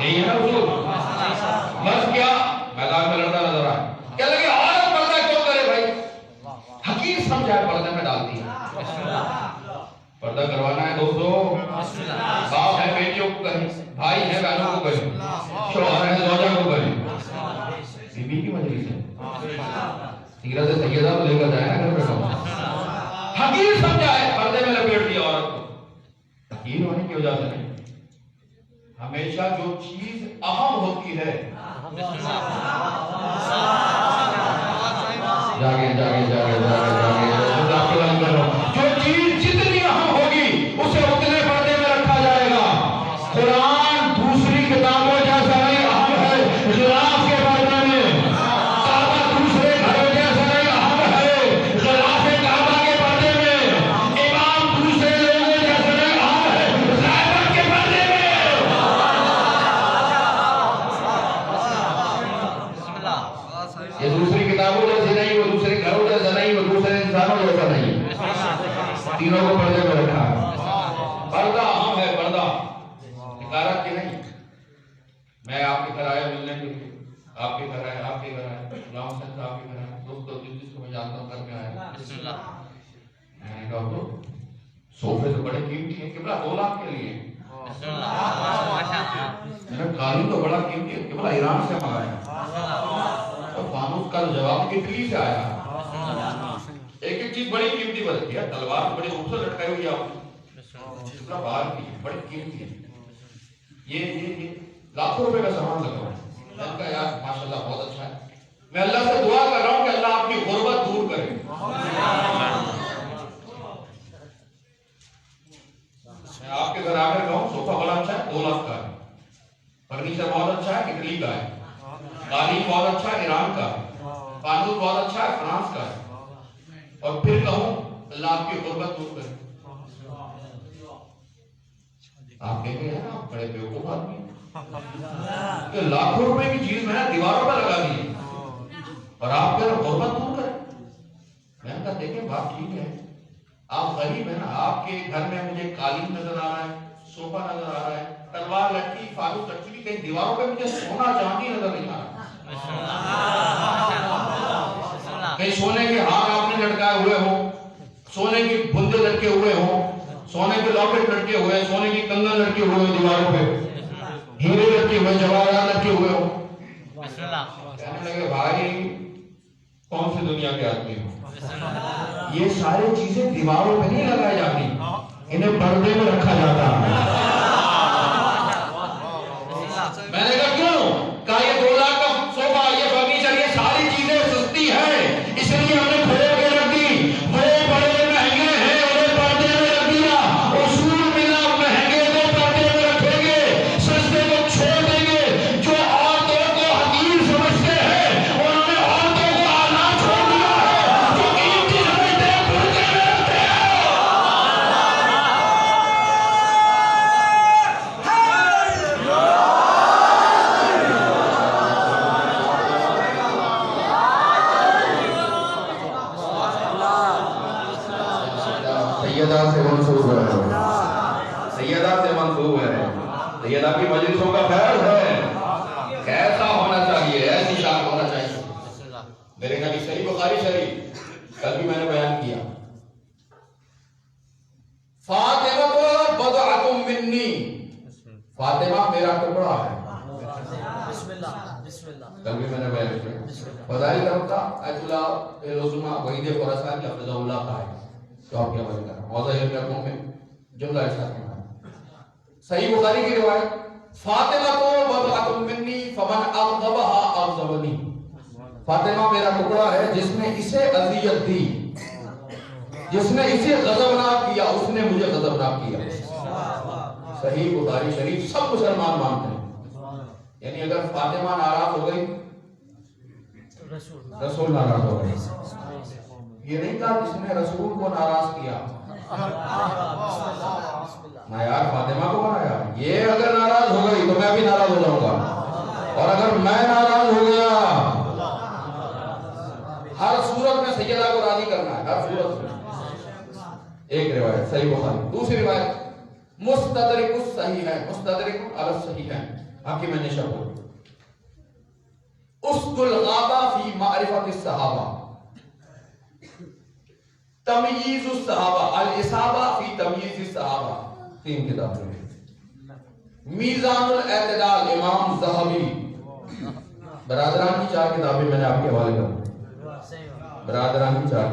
یہی ہے نا حضور. مرد کیا میدان میں لڑتا نظر آئے. کیا لگے عورت پردہ کیوں کرے بھائی؟ حقیق سمجھائے پردے میں ڈالتی ہے. پردہ کروانا ہے دوستو. باپ ہے بیٹیوں کو کہیں، بھائی ہے بہنوں کو کہیں، شوہر ہے زوجہ کو کہیں. بیوی کی مجلس ہے، سیرت سیدہ تو لے کر جائے نا گھر میں. حقیق سمجھائے پردے میں لپیٹ دیا عورت کو. حقیق ہونے کی وجہ سے نہیں. ہمیشہ جو چیز اہم ہوتی ہے، جاگے جاگے جاگے جاگے جاگے، جو چیز جتنی اہم ہوگی اسے اتنے پردے میں رکھا جائے گا. قرآن دوسری کتابوں جیسا نہیں اہم ہے غلاف کے پردے میں. کعبہ دوسرے گھروں جیسا نہیں اہم ہے غلاف کعبہ کے پردے میں. امام دوسرے لوگوں جیسا نہیں اہم ہے غیبت کے پردے میں. یہ دوسری کتابوں جیسے نہیں، وہ دوسرے گھروں جیسا نہیں، وہ دوسرے انسانوں جیسا نہیں. تینوں کو پردے میں رکھا. پردہ اہم ہے، پردہ حکارت کی نہیں. میں آپ کے گھر آیا ملنے کے لیے، آپ کے گھر آئے، آپ کے گھر آئے، غلام حسین صاحب کے گھر آئے، دوستوں جس کو میں جانتا ہوں گھر میں آیا. میں نے کہا تو صوفے تو بڑے قیمتی ہیں قبلہ، 2 لاکھ کے لیے. قالین تو بڑا قیمتی ہے قبلہ، ایران سے منگایا. فانوس کا جواب اٹلی سے آیا. ایک ایک چیز بڑی قیمتی بنتی ہے. تلوار بڑی خوبصورت لٹکائی ہوئی آپ باہر کی بڑی قیمتی ہے. یہ لاکھوں روپے کا سامان لگا ہوا ہے. میں نے کہا یار ماشاءاللہ بہت اچھا ہے. میں اللہ سے دعا کر رہا ہوں کہ اللہ آپ کی غربت دور کرے. میں آپ کے گھر آ کر کہوں صوفہ بڑا اچھا ہے، 2 لاکھ کا ہے. فرنیچر بہت اچھا ہے، اٹلی کا ہے. قالین بہت اچھا ہے، ایران کا ہے. فانوس بہت اچھا ہے، فرانس کا ہے. اور پھر کہوں اللہ آپ کی غربت دور کرے. آپ کہیں گے نا بڑے بیوقوف آدمی ہیں کہ لاکھوں روپے کی چیز میں نے دیواروں پر لگا دی اور آپ کہہ رہے غربت دور کرے. میں نے کہا دیکھیں بات ٹھیک ہے، آپ غریب ہیں نا. آپ کے گھر میں مجھے قالین نظر آ رہا ہے، صوفہ نظر آ رہا ہے، تلوار لٹکی، فانوس لٹکی، کہیں دیواروں پہ مجھے سونا چاندی نظر نہیں آ رہا. کہیں سونے کے ہار آپ نے لٹکائے ہوئے ہو، سونے کی بندے لٹکے ہوئے ہو، سونے کے لاکٹ لٹکے ہوئے، سونے کی کنگن لٹکے ہوئے دیواروں پہ، ہیرے لٹکے ہوئے، جواہرات لٹکے ہوئے ہو، کہنے لگے بھائی کون سی دنیا کے آدمی ہو؟ یہ ساری چیزیں دیواروں پہ نہیں لگائی جاتی، انہیں پردے میں رکھا جاتا ہے۔ میں نے کہا کیوں؟ کہا یہ 2 لاکھ کا صوفہ، یہ فرنیچر، یہ ساری چیزیں سستی ہیں، اس لیے ہم نے کھول کے رکھ دی۔ وہ بڑے مہنگے ہیں، انہیں پردے میں رکھ دیا۔ اصول ملا، مہنگے کو پردے میں رکھیں گے، سستے کو چھوڑ دیں گے۔ جو عورتوں کو حقیر سمجھتے ہیں انہوں نے عورتوں کو اعلیٰ چھوڑ دیا ہے، جو قیمتی سمجھتے ہیں پردے میں رکھتے ہیں۔ سیدہ سے منسوب ہے، سیدہ سے منسوب ہے، سیدہ کی مجلسوں کا خیر ہے، کیسا ہونا چاہیے، ایسی شان ہونا چاہیے۔ میرے نبی صحیح بخاری شریف، کل بھی میں نے بیان کیا، فاطمہ تو بضعۃ منی، فاطمہ میرا ٹکڑا ہے، کل بھی میں نے بیان کیا۔ فضائل رفتہ آیت اللہ العظمہ وحید خراسانی حفظہ اللہ کا ہے، جو آپ کے حوالے کر رہا ہوں، موضوع علم اقوم میں جملہ ارشاد کرنا ہے۔ صحیح بخاری کی روایت، فاطمہ تو بضعۃ منی فمن اغضبها اغضبنی، فاطمہ میرا ٹکڑا ہے، جس نے اسے اذیت دی، جس نے اسے غضبناک کیا، اس نے مجھے غضبناک کیا۔ صحیح بخاری شریف سب مسلمان مانتے ہیں، یعنی اگر فاطمہ ناراض ہو گئی رسول ناراض ہو گئے، یہ نہیں کہا جس نے رسول کو ناراض کیا، میں یار فاطمہ کو بنایا، یہ اگر ناراض ہو گئی تو میں بھی ناراض ہو جاؤں گا، اور اگر میں ناراض ہو گیا، ہر صورت میں سیدہ کو راضی کرنا ہے، ہر صورت میں۔ ایک روایت صحیح بخاری، دوسری روایت مستدرک الصحیح ہے، مستدرک علی الصحیح ہے، حاکم نشابور، اسد الغابہ فی معرفت الصحابہ، تمییز الصحابہ، الاصابہ فی تمییز الصحابہ، 3 کتابیں، میزان الاعتدال امام ذہبی، برادران کی 4 کتابیں میں نے آپ کے حوالے کر، برادران کی 4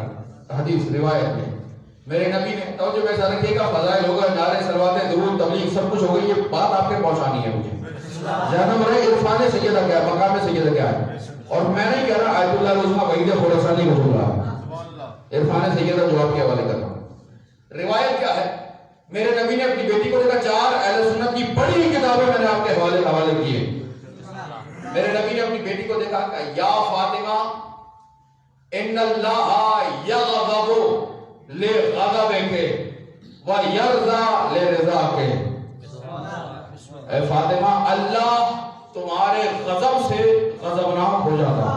حدیث روایت میں میرے نبی نے، توجہ میں ایسا رکھیے گا، فضائل ہوگا، نعرے سلواتیں، درود تبلیغ سب کچھ ہوگی، یہ بات آپ کے پہنچانی ہے مجھے، جانب رہے عرفان سیدہ کیا ہے، مقام سیدہ کیا ہے، اور میں نہیں کہہ رہا آیت اللہ العظمہ وحید خراسانی کو بول رہا، عرفان سیدہ جو آپ کے حوالے کر رہا ہوں۔ روایت کیا ہے، میرے نبی نے اپنی بیٹی کو دیکھا، 4 اہل سنت کی بڑی کتابیں میں نے آپ کے حوالے کیے، میرے نبی نے اپنی بیٹی کو دیکھا کہ یا فاطمہ ان اللہ یغضب لغضبک ویرضى لرضاک، اے فاطمہ اللہ تمہارے غضب سے غضبناک ہو جاتا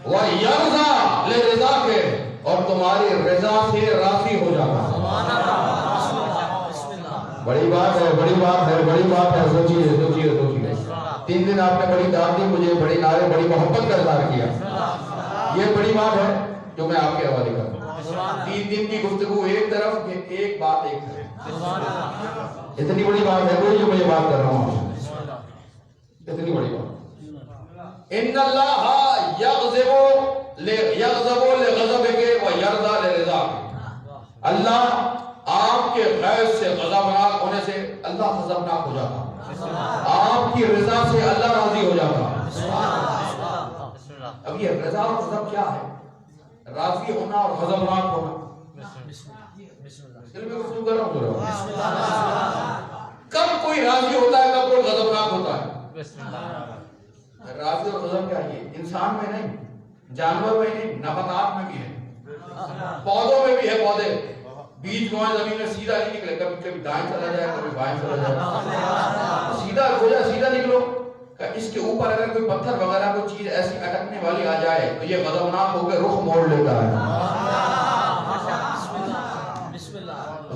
ویرضى لرضاک، اور تمہاری رضا سے راضی ہو جاتا۔ بڑی بات ہے، بڑی بات ہے، بڑی بات ہے، سوچیے سوچیے سوچیے، 3 دن آپ نے بڑی دعوت دی مجھے، بڑی نعرے، بڑی محبت کا اظہار کیا، یہ بڑی بات ہے جو میں آپ کے حوالے کرتا ہوں۔ 3 دن کی گفتگو ایک طرف، ایک بات ایک طرف، اتنی بڑی بات ہے کوئی جو میں یہ بات کر رہا ہوں، اتنی بڑی بات۔ ان اللہ یغضب لغضبک ویرضى لرضاک، اللہ آپ کے غیظ سے، غضبناک ہونے سے اللہ غضبناک ہو جاتا، آپ کی رضا سے اللہ راضی ہو جاتا۔ اب یہ رضا اور غضب کیا ہے؟ راضی ہونا اور غضبناک ہونا، دل میں گفتگو کر رہا ہوں، کب کوئی راضی ہوتا ہے، کب کوئی غضبناک ہوتا ہے؟ راضی اور غضب کیا ہے؟ انسان میں نہیں، جانور میں نہیں، نباتات میں بھی ہے، پودوں میں بھی ہے، پودے بیج بوئیں زمین میں سیدھا نہیں نکلے، کبھی دائیں چلا جائے، کبھی بائیں چلا جائے، سیدھا ہو جائے، سیدھا نکلو، کہ اس کے اوپر اگر کوئی پتھر وغیرہ کوئی چیز ایسی اٹکنے والی آ جائے تو یہ غضبناک ہو کے رخ موڑ لیتا ہے،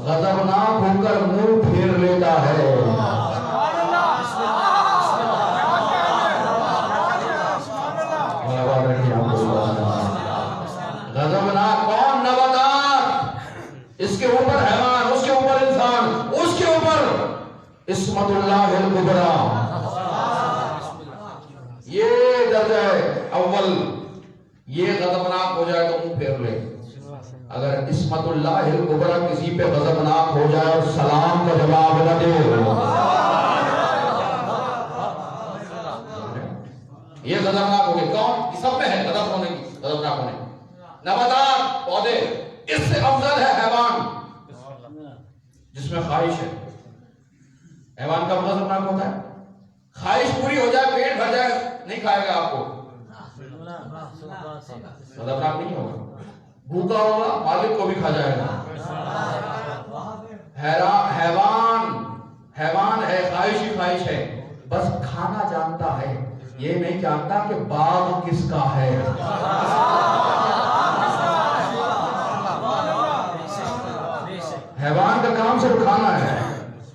غضبناک ہو کر منہ پھیر لیتا ہے۔ عصمت اللہ الکبریٰ، یہ درجہ اول، یہ غضبناک ہو جائے تو منہ پھیر لے. اگر عصمت اللہ الکبریٰ کسی پہ غضبناک ہو جائے اور سلام کا جواب نہ دے، یہ غضبناک ہو گئے. کون؟ یہ سب میں ہے غضب ہونے کی، غضبناک ہونے. نباتات، پودے، اس سے افضل ہے حیوان جس میں خواہش ہے. حیوان کا غضبناک ہوتا ہے، خواہش پوری ہو جائے، پیٹ بھر جائے، نہیں کھائے گا آپ کو، غضبناک نہیں ہوگا. بھوکا ہوگا، مالک کو بھی کھا جائے گا. حیوان ہے، خواہش ہی خواہش ہے، بس کھانا جانتا ہے، یہ نہیں جانتا کہ باغ کس کا ہے. حیوان کا کام صرف کھانا ہے،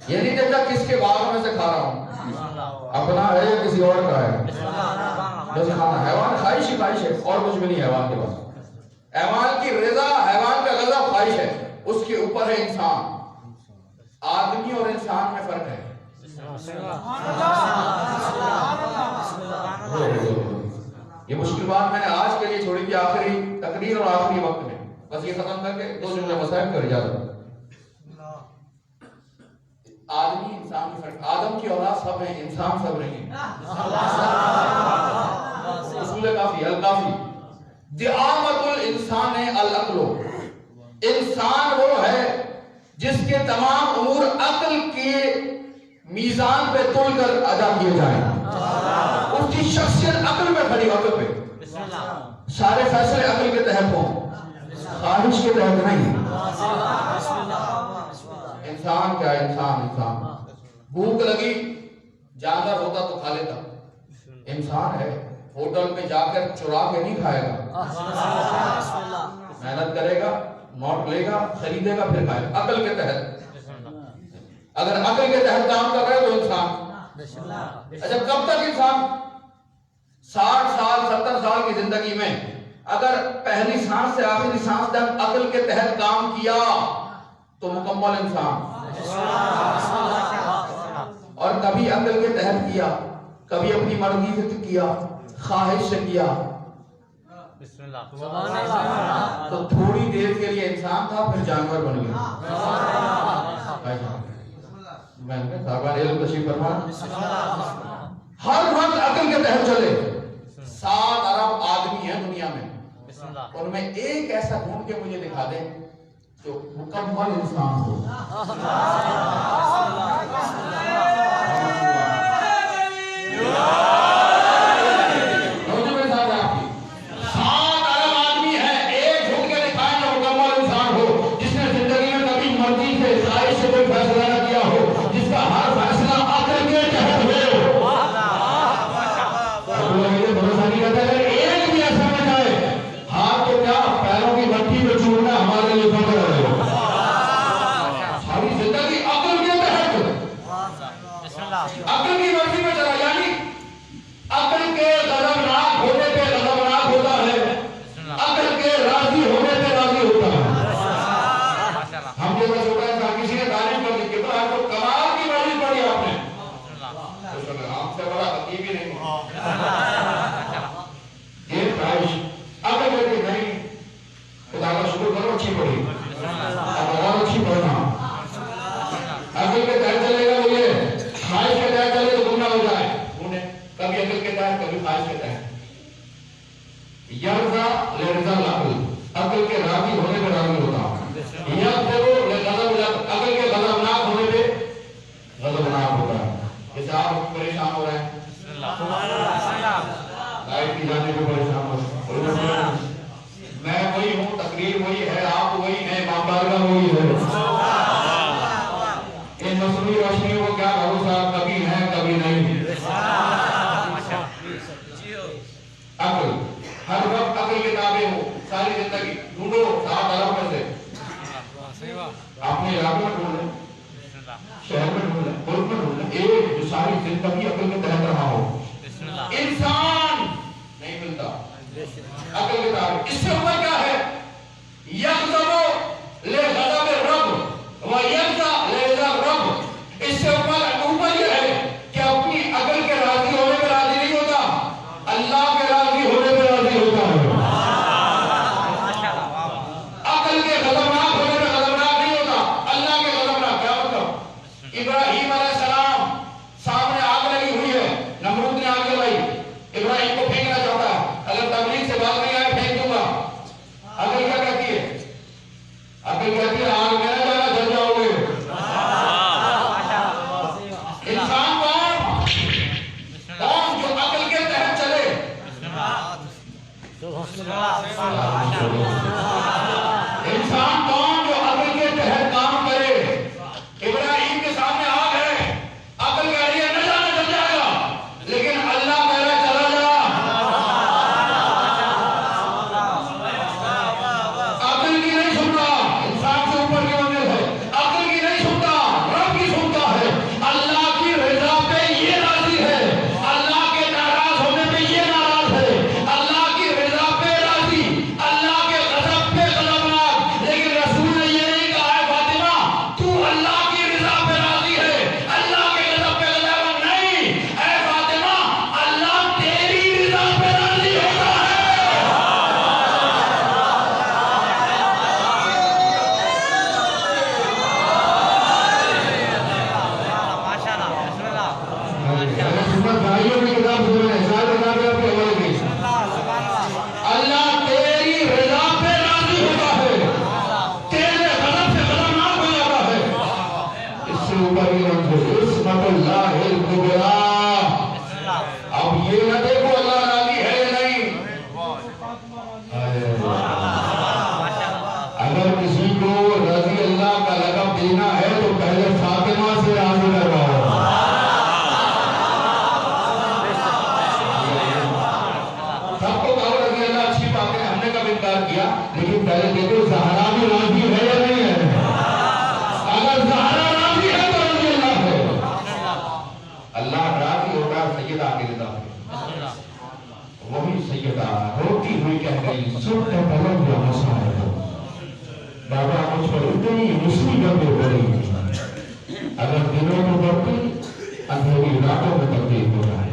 یہ نہیں دیکھتا کس کے باغ میں سے کھا رہا ہوں، اپنا ہے یا کسی اور کا ہے، بس کھانا. حیوان خواہش ہی خواہش ہے، اور کچھ بھی نہیں حیوان کے پاس. حیوان کی رضا، حیوان کا غضب خواہش ہے، اس کے اوپر ہے انسان. آدمی اور انسان میں فرق ہے. یہ مشکل بات میں نے آج کے لیے چھوڑی تھی، آخری تقریر اور آخری وقت میں، بس یہ ختم کر کے 2 جملے مسائل کر اجازت. آدمی انسان میں فرق، آدم کی اولاد سب ہیں، انسان سب نہیں ہیں. اصول کافی الکافی. دعامت الانسان العقل، انسان وہ ہے جس کے تمام امور عقل کے میزان پہ تول کر ادا کیے جائیں. اس کی شخصیت عقل میں کھڑی، عقل پہ سارے فیصلے عقل کے تحت ہوں، خواہش کے تحت نہیں. انسان کیا ہے؟ انسان بھوک لگی، جانور ہوتا تو کھا لیتا. انسان ہے، ہوٹل میں جا کر چرا کے نہیں کھائے گا، محنت کرے گا، نوٹ لے گا، خریدے گا، پھر کھائے گا، عقل کے تحت. اگر عقل کے تحت کام کر رہے تو انسان. اچھا کب تک انسان؟ 60 سال 70 سال کی زندگی میں اگر پہلی سانس سے آخری سانس تک عقل کے تحت کام کیا تو مکمل انسان. اور کبھی عقل کے تحت کیا، کبھی اپنی مرضی سے کیا، خواہش سے کیا، تو تھوڑی دیر کے لیے انسان تھا، پھر جانور بن گیا. ہر وقت عقل کے تحت چلے. 7 ارب آدمی ہیں دنیا میں، ان میں ایک ایسا ڈھونڈ کے مجھے دکھا دیں جو مکمل انسان ہو. عقل کی مرضی میں چلا، یعنی عقل کے غضبناک ہونے پہ غضبناک ہوتا ہے، عقل کے راضی ہونے پہ راضی ہوتا ہے. ہم جیسا چھوٹا انسان کسی نے تعریف کر دی کہ تو آپ کو کمال کی مرضی پڑی آپ نے، ہم سے بڑا حکیم ہی نہیں. یہ خواہش عقل کہتی نہیں، خدا کا شکر کرو اچھی پڑی، اب اور اچھی پڑھنا. عقل کے تحت چلے گا وہ یہ، خواہش کے تحت چلے تو گمراہ ہو جائے. کبھی عقل کے تحت، کبھی خواہش کے تحت. یرضا لرضا العقل، عقل کے راضی ہونے پہ راضی ہوتا. یغضب لغضب العقل، عقل کے غضبناک ہونے پہ غضبناک ہوتا ہے. جیسے آپ پریشان ہو رہے ہیں، لائٹ کی جانے پہ پریشان ہو رہے ہیں. میں وہی ہوں، تقریر وہی ہے، آپ وہی ہیں، ماں وہی ہے. ان مصنوعی روشنیوں کو کیا بھروسہ، کبھی ہے کبھی نہیں. عقل ہر وقت عقل کے تابع ہو، ساری زندگی ڈھونڈو 7 ارب میں سے. اپنے علاقے میں ڈھونڈ لیں، شہر میں ڈھونڈ لیں، ملک میں ڈھونڈ لیں، ایک جو ساری زندگی عقل کے تحت رہا ہو. انسان نہیں ملتا عقل کے تابع. اس سے اوپر کیا ہے؟ یغضب لغضب الرب و یرضا لرضا الرب. اس سے اوپر انسان کون جو عقل کے تحت کام کرے؟ ابراہیم کے سامنے آگ ہے، عقل کہہ رہی ہے نہ جانا چل جائے گا، لیکن اللہ کہہ رہا ہے چلا جا۔ عقل کی نہیں سنتا، انسان سے اوپر کی وجہ ہے، عقل کی نہیں سنتا، رب کی سنتا ہے۔ اللہ کی رضا پہ یہ راضی ہے، اللہ کے ناراض ہونے پہ یہ ناراض ہے، اللہ کی رضا پہ راضی، اللہ کے غضب پہ غضبناک۔ لیکن رسول نے یہ نہیں کہا ہے فاطمہ تو اللہ کی رضا پہ راضی ہے، اللہ کے غضب پہ غضبناک نہیں، اے فاطمہ اللہ تیری رضا پہ راضی ہوتا ہے۔ اللہ تیری رضا پہ راضی ہوتا ہے، تیرے غضب سے غضبناک ہو جاتا ہے۔ اس سے اوپر یہ عصمت اللہ الکبریٰ۔ اب یہ نہ دیکھو اللہ راضی ہے یا نہیں۔ اگر کسی کو رضی اللہ کا لقب دینا ہے تو پہلے فاطمہ سے راضی کرواؤ۔ سب کو کہو رضی اللہ اچھی بات ہے، ہم نے کب انکار کیا، لیکن پہلے دیکھو زہرا بھی راضی ہے یا نہیں ہے۔ اگر زہرا راضی ہے تو رضی اللہ ہے۔ اللہ راضی ہوگا سیدہ کی رضا پہ۔ وہی سیدہ روتی ہوئی کہہ گئی سب کا طلب یا مسائل بابا مجھ پر اتنی مصیبتیں پڑی، اگر دنوں میں بڑھتی اندھیری راتوں میں تبدیل ہو رہا ہے۔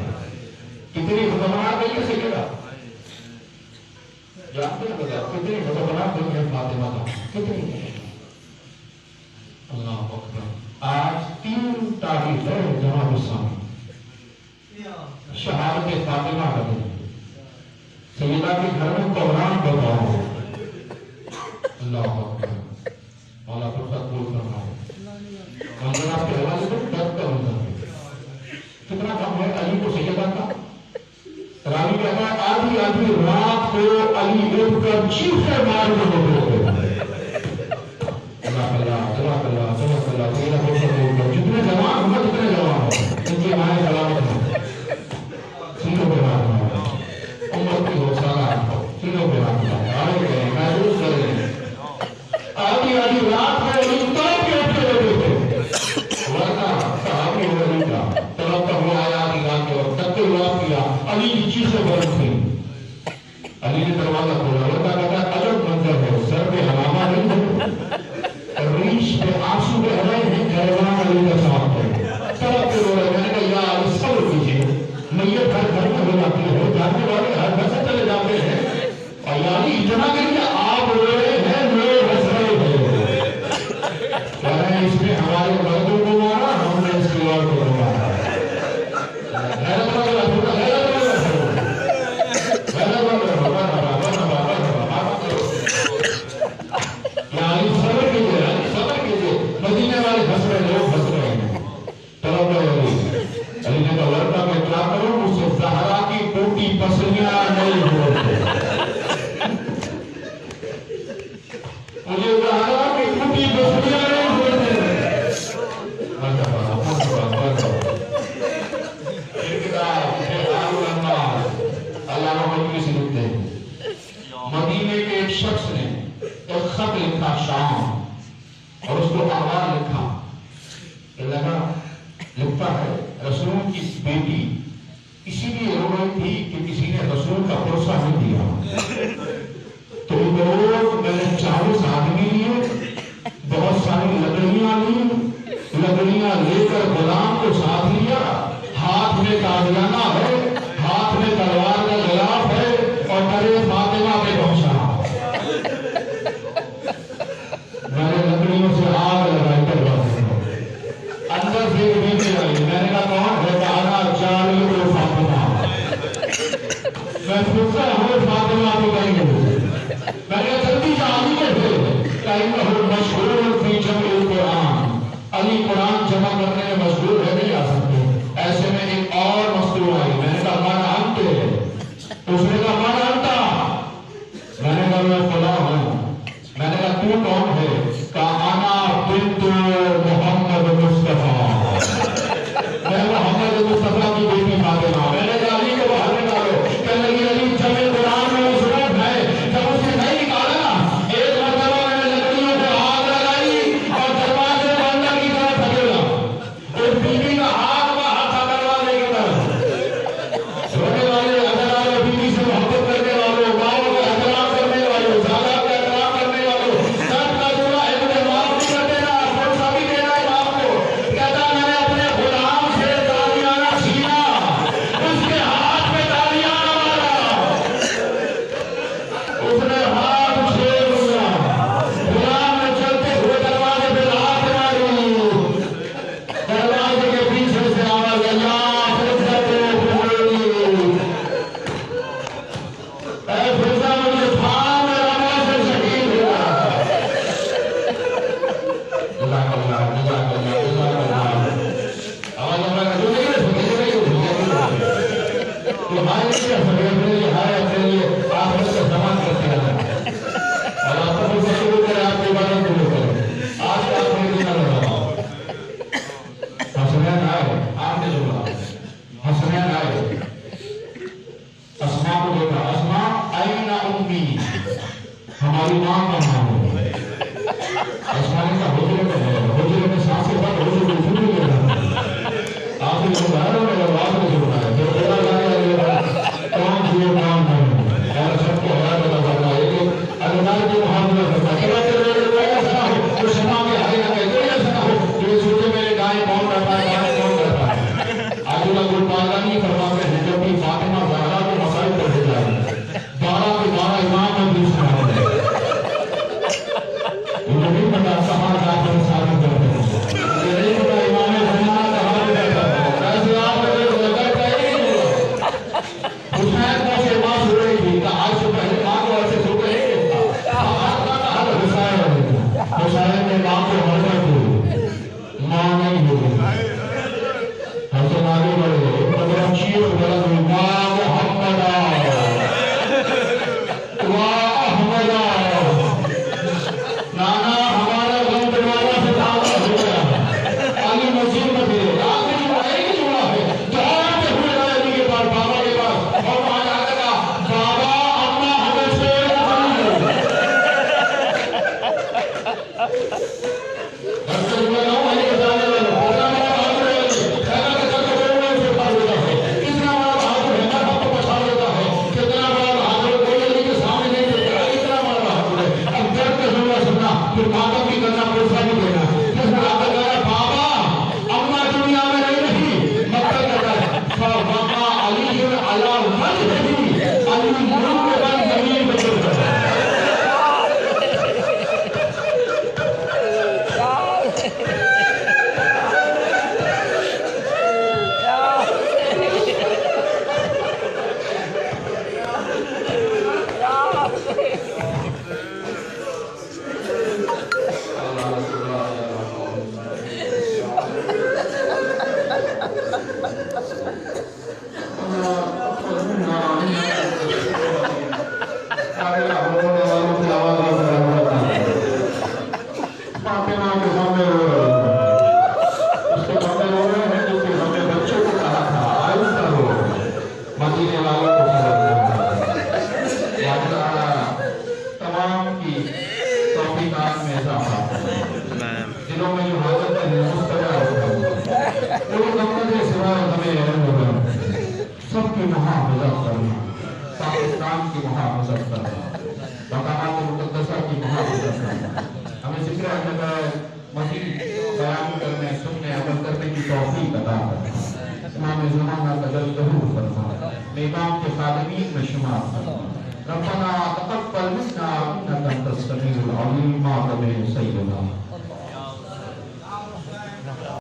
کتنی خطرناک ہے یہ سیدہ، جانتے ہیں بتا کتنی خطرناک ہے فاطمہ کا، کتنی۔ اللہ اکبر۔ آج 3 تاریخ ہے جناب الثانی، شہادت فاطمہ کا دن۔ سیدہ کے گھر میں قرآن بتاؤ۔ اللہ اکبر۔ مولا فرصت بول فرمائے منظر آپ کے حوالے سے درد کا منظر ہے، کتنا کم ہے علی کو سیدہ کا۔ راوی کہتا ہے آدھی آدھی رات کو علی اٹھ کر چیخے مار کے ہوتے اللہ اللہ جتنے جوان ہوں جتنے جوان ہوں ان کی مائیں سلامت ہوں، سنوں پہ ہاتھ ہوں، امت کی حوصلہ ہو، سنوں پہ ہاتھ ہوں، آئے گئے محسوس کریں۔ آدھی آدھی رات میں علی تڑپ کے اٹھ کے ہوتے تھے، ورنہ صحابی ہو علی کا تڑپتا ہوا آیا کی گان کے وقت تک کے جواب کیا علی کی چیزیں بند تھی۔ علی نے دروازہ کھولا، ورنہ کہتا ہے عجب منظر ہے، سر پہ حمامہ نہیں ہے، ریش پہ آنسو بہ رہے ہیں، گریبان علی کا ساتھ ہے، تڑپ کے رو رہے ہیں۔ میں نے کہا یا علی صبر کیجیے، میت ہر گھر میں ہو جاتی ہے، جانے والے ہر گھر سے چلے جاتے ہیں، اور یا علی اتنا کہ آپ رو رہے ہیں لوگ ہنس رہے ہیں، کہہ رہے ہیں اس نے ہمارے مردوں کو مارا، ہم نے اس کی عورت کو مارا۔ مدینے والے ہنس رہے، لوگ ہنس رہے ہیں، طلب علی نے کہا ورنہ میں کیا کروں، مجھ سے زہرا کی ٹوٹی پسلیاں نہیں ہوتے، مجھے زہرا کی ٹوٹی پسلیاں نہیں ہوتے۔ علامہ مجلسی سے لکھتے ہیں مدینے کے ایک شخص نے ایک خط لکھا شام، اور اس کو احوال لکھا، لگا لکھتا ہے رسول کی بیٹی اسی لیے رو رہی تھی کہ کسی نے رسول کا بھروسہ نہیں دیا، تو روز میں نے 40 آدمی لیے، بہت ساری لکڑیاں لی، لکڑیاں لے کر غلام کو ساتھ لیا، ہاتھ میں قادیانہ ہے، ہاتھ میں تلوار کا غلاف ہے، اور درے فاطمہ پہ پہنچا۔ میں نے لکڑیوں سے آگ لگائی دروازے کو، اندر سے ایک بیٹی آئی، میں نے کہا کون ہے؟ کہا چالی کو فاطمہ۔ میں پوچھا ہوں فاطمہ کو کہیں گے، میں نے جلدی سے آگے تھے کہیں گے مشغول فی جمع القرآن، علی قرآن جمع کرنے میں مشغول ہے، نہیں آ سکتے۔ ایسے میں ایک اور مصدوع آئی، میں نے کہا من انت، اس نے کہا من انت، لیے اپنے لیے ہائے اپنے لیے آخرت کا سامان کرتے رہنا اور آپ کو شروع کریں آپ کی عبادت شروع کریں آج کا آپ نے دن لگا حسنین آئے آپ نے جملہ حسنین آئے اسماء کو دیکھا اسماء آئین امی ہماری ماں کا نام ہے اسماء کا حجر میں سانس کے بعد حجر کو چھوڑ گیا آپ نے جو باہر ہونے لگا آپ نے جو بنایا جو بڑا جانے لگا کام کیے کام نہیں اور سب کو ہرا بتا کرنا ہے کہ اللہ کی محاورہ کرنا ہے کہ ایسا ہو جو سما کے ہائے نہ کہتے ہیں ایسا ہو جو سوچے میرے دائیں کون کرتا ہے دائیں کون کرتا ہے آج اللہ گل پاکانی فرماتے ہیں جب بھی فاطمہ زہرا کو مسائل پر بھیجا ہے 12 کے 12 امام میں بیچ میں آ رہے مجھے نہیں پتا کہاں جا کر سارے کرتے ہیں مجھے نہیں پتا امام زمانہ کہاں پہ بیٹھا ہے ایسے آپ نے لگا کہیں حسین کو سے ماں سو رہی تھی کہ آج سے پہلے ماں کو ایسے سو رہے تھے آپ کا حال حسین ہے حسین نے ماں کو ہر دی ماں نہیں ہوئی حسن آگے بڑھے قدر چیخ بلند ہوئی ماں محمدہ احمدہ نانا ہمارا غم دروازہ سے داخل ہو گیا علی مسجد میں پھرے آپ نے جو ایک ہی جوڑا ہے جہاں پہ ہوئے گا علی کے پاس بابا کے پاس اور وہاں جا کر کہا بابا اما ہمیں سے سب کی محافظت کرنا پاکستان کی محافظت کرنا مقامات مقدسہ کی محافظت کرنا ہمیں ذکر ہے مزید بیان کرنے سننے عمل کرنے کی توفیق عطا کرنا امام زمانہ قدر ظہور فرما امام کے خادمین میں شمار فرما ربنا تقبل منا انك انت السميع العليم ما سيدنا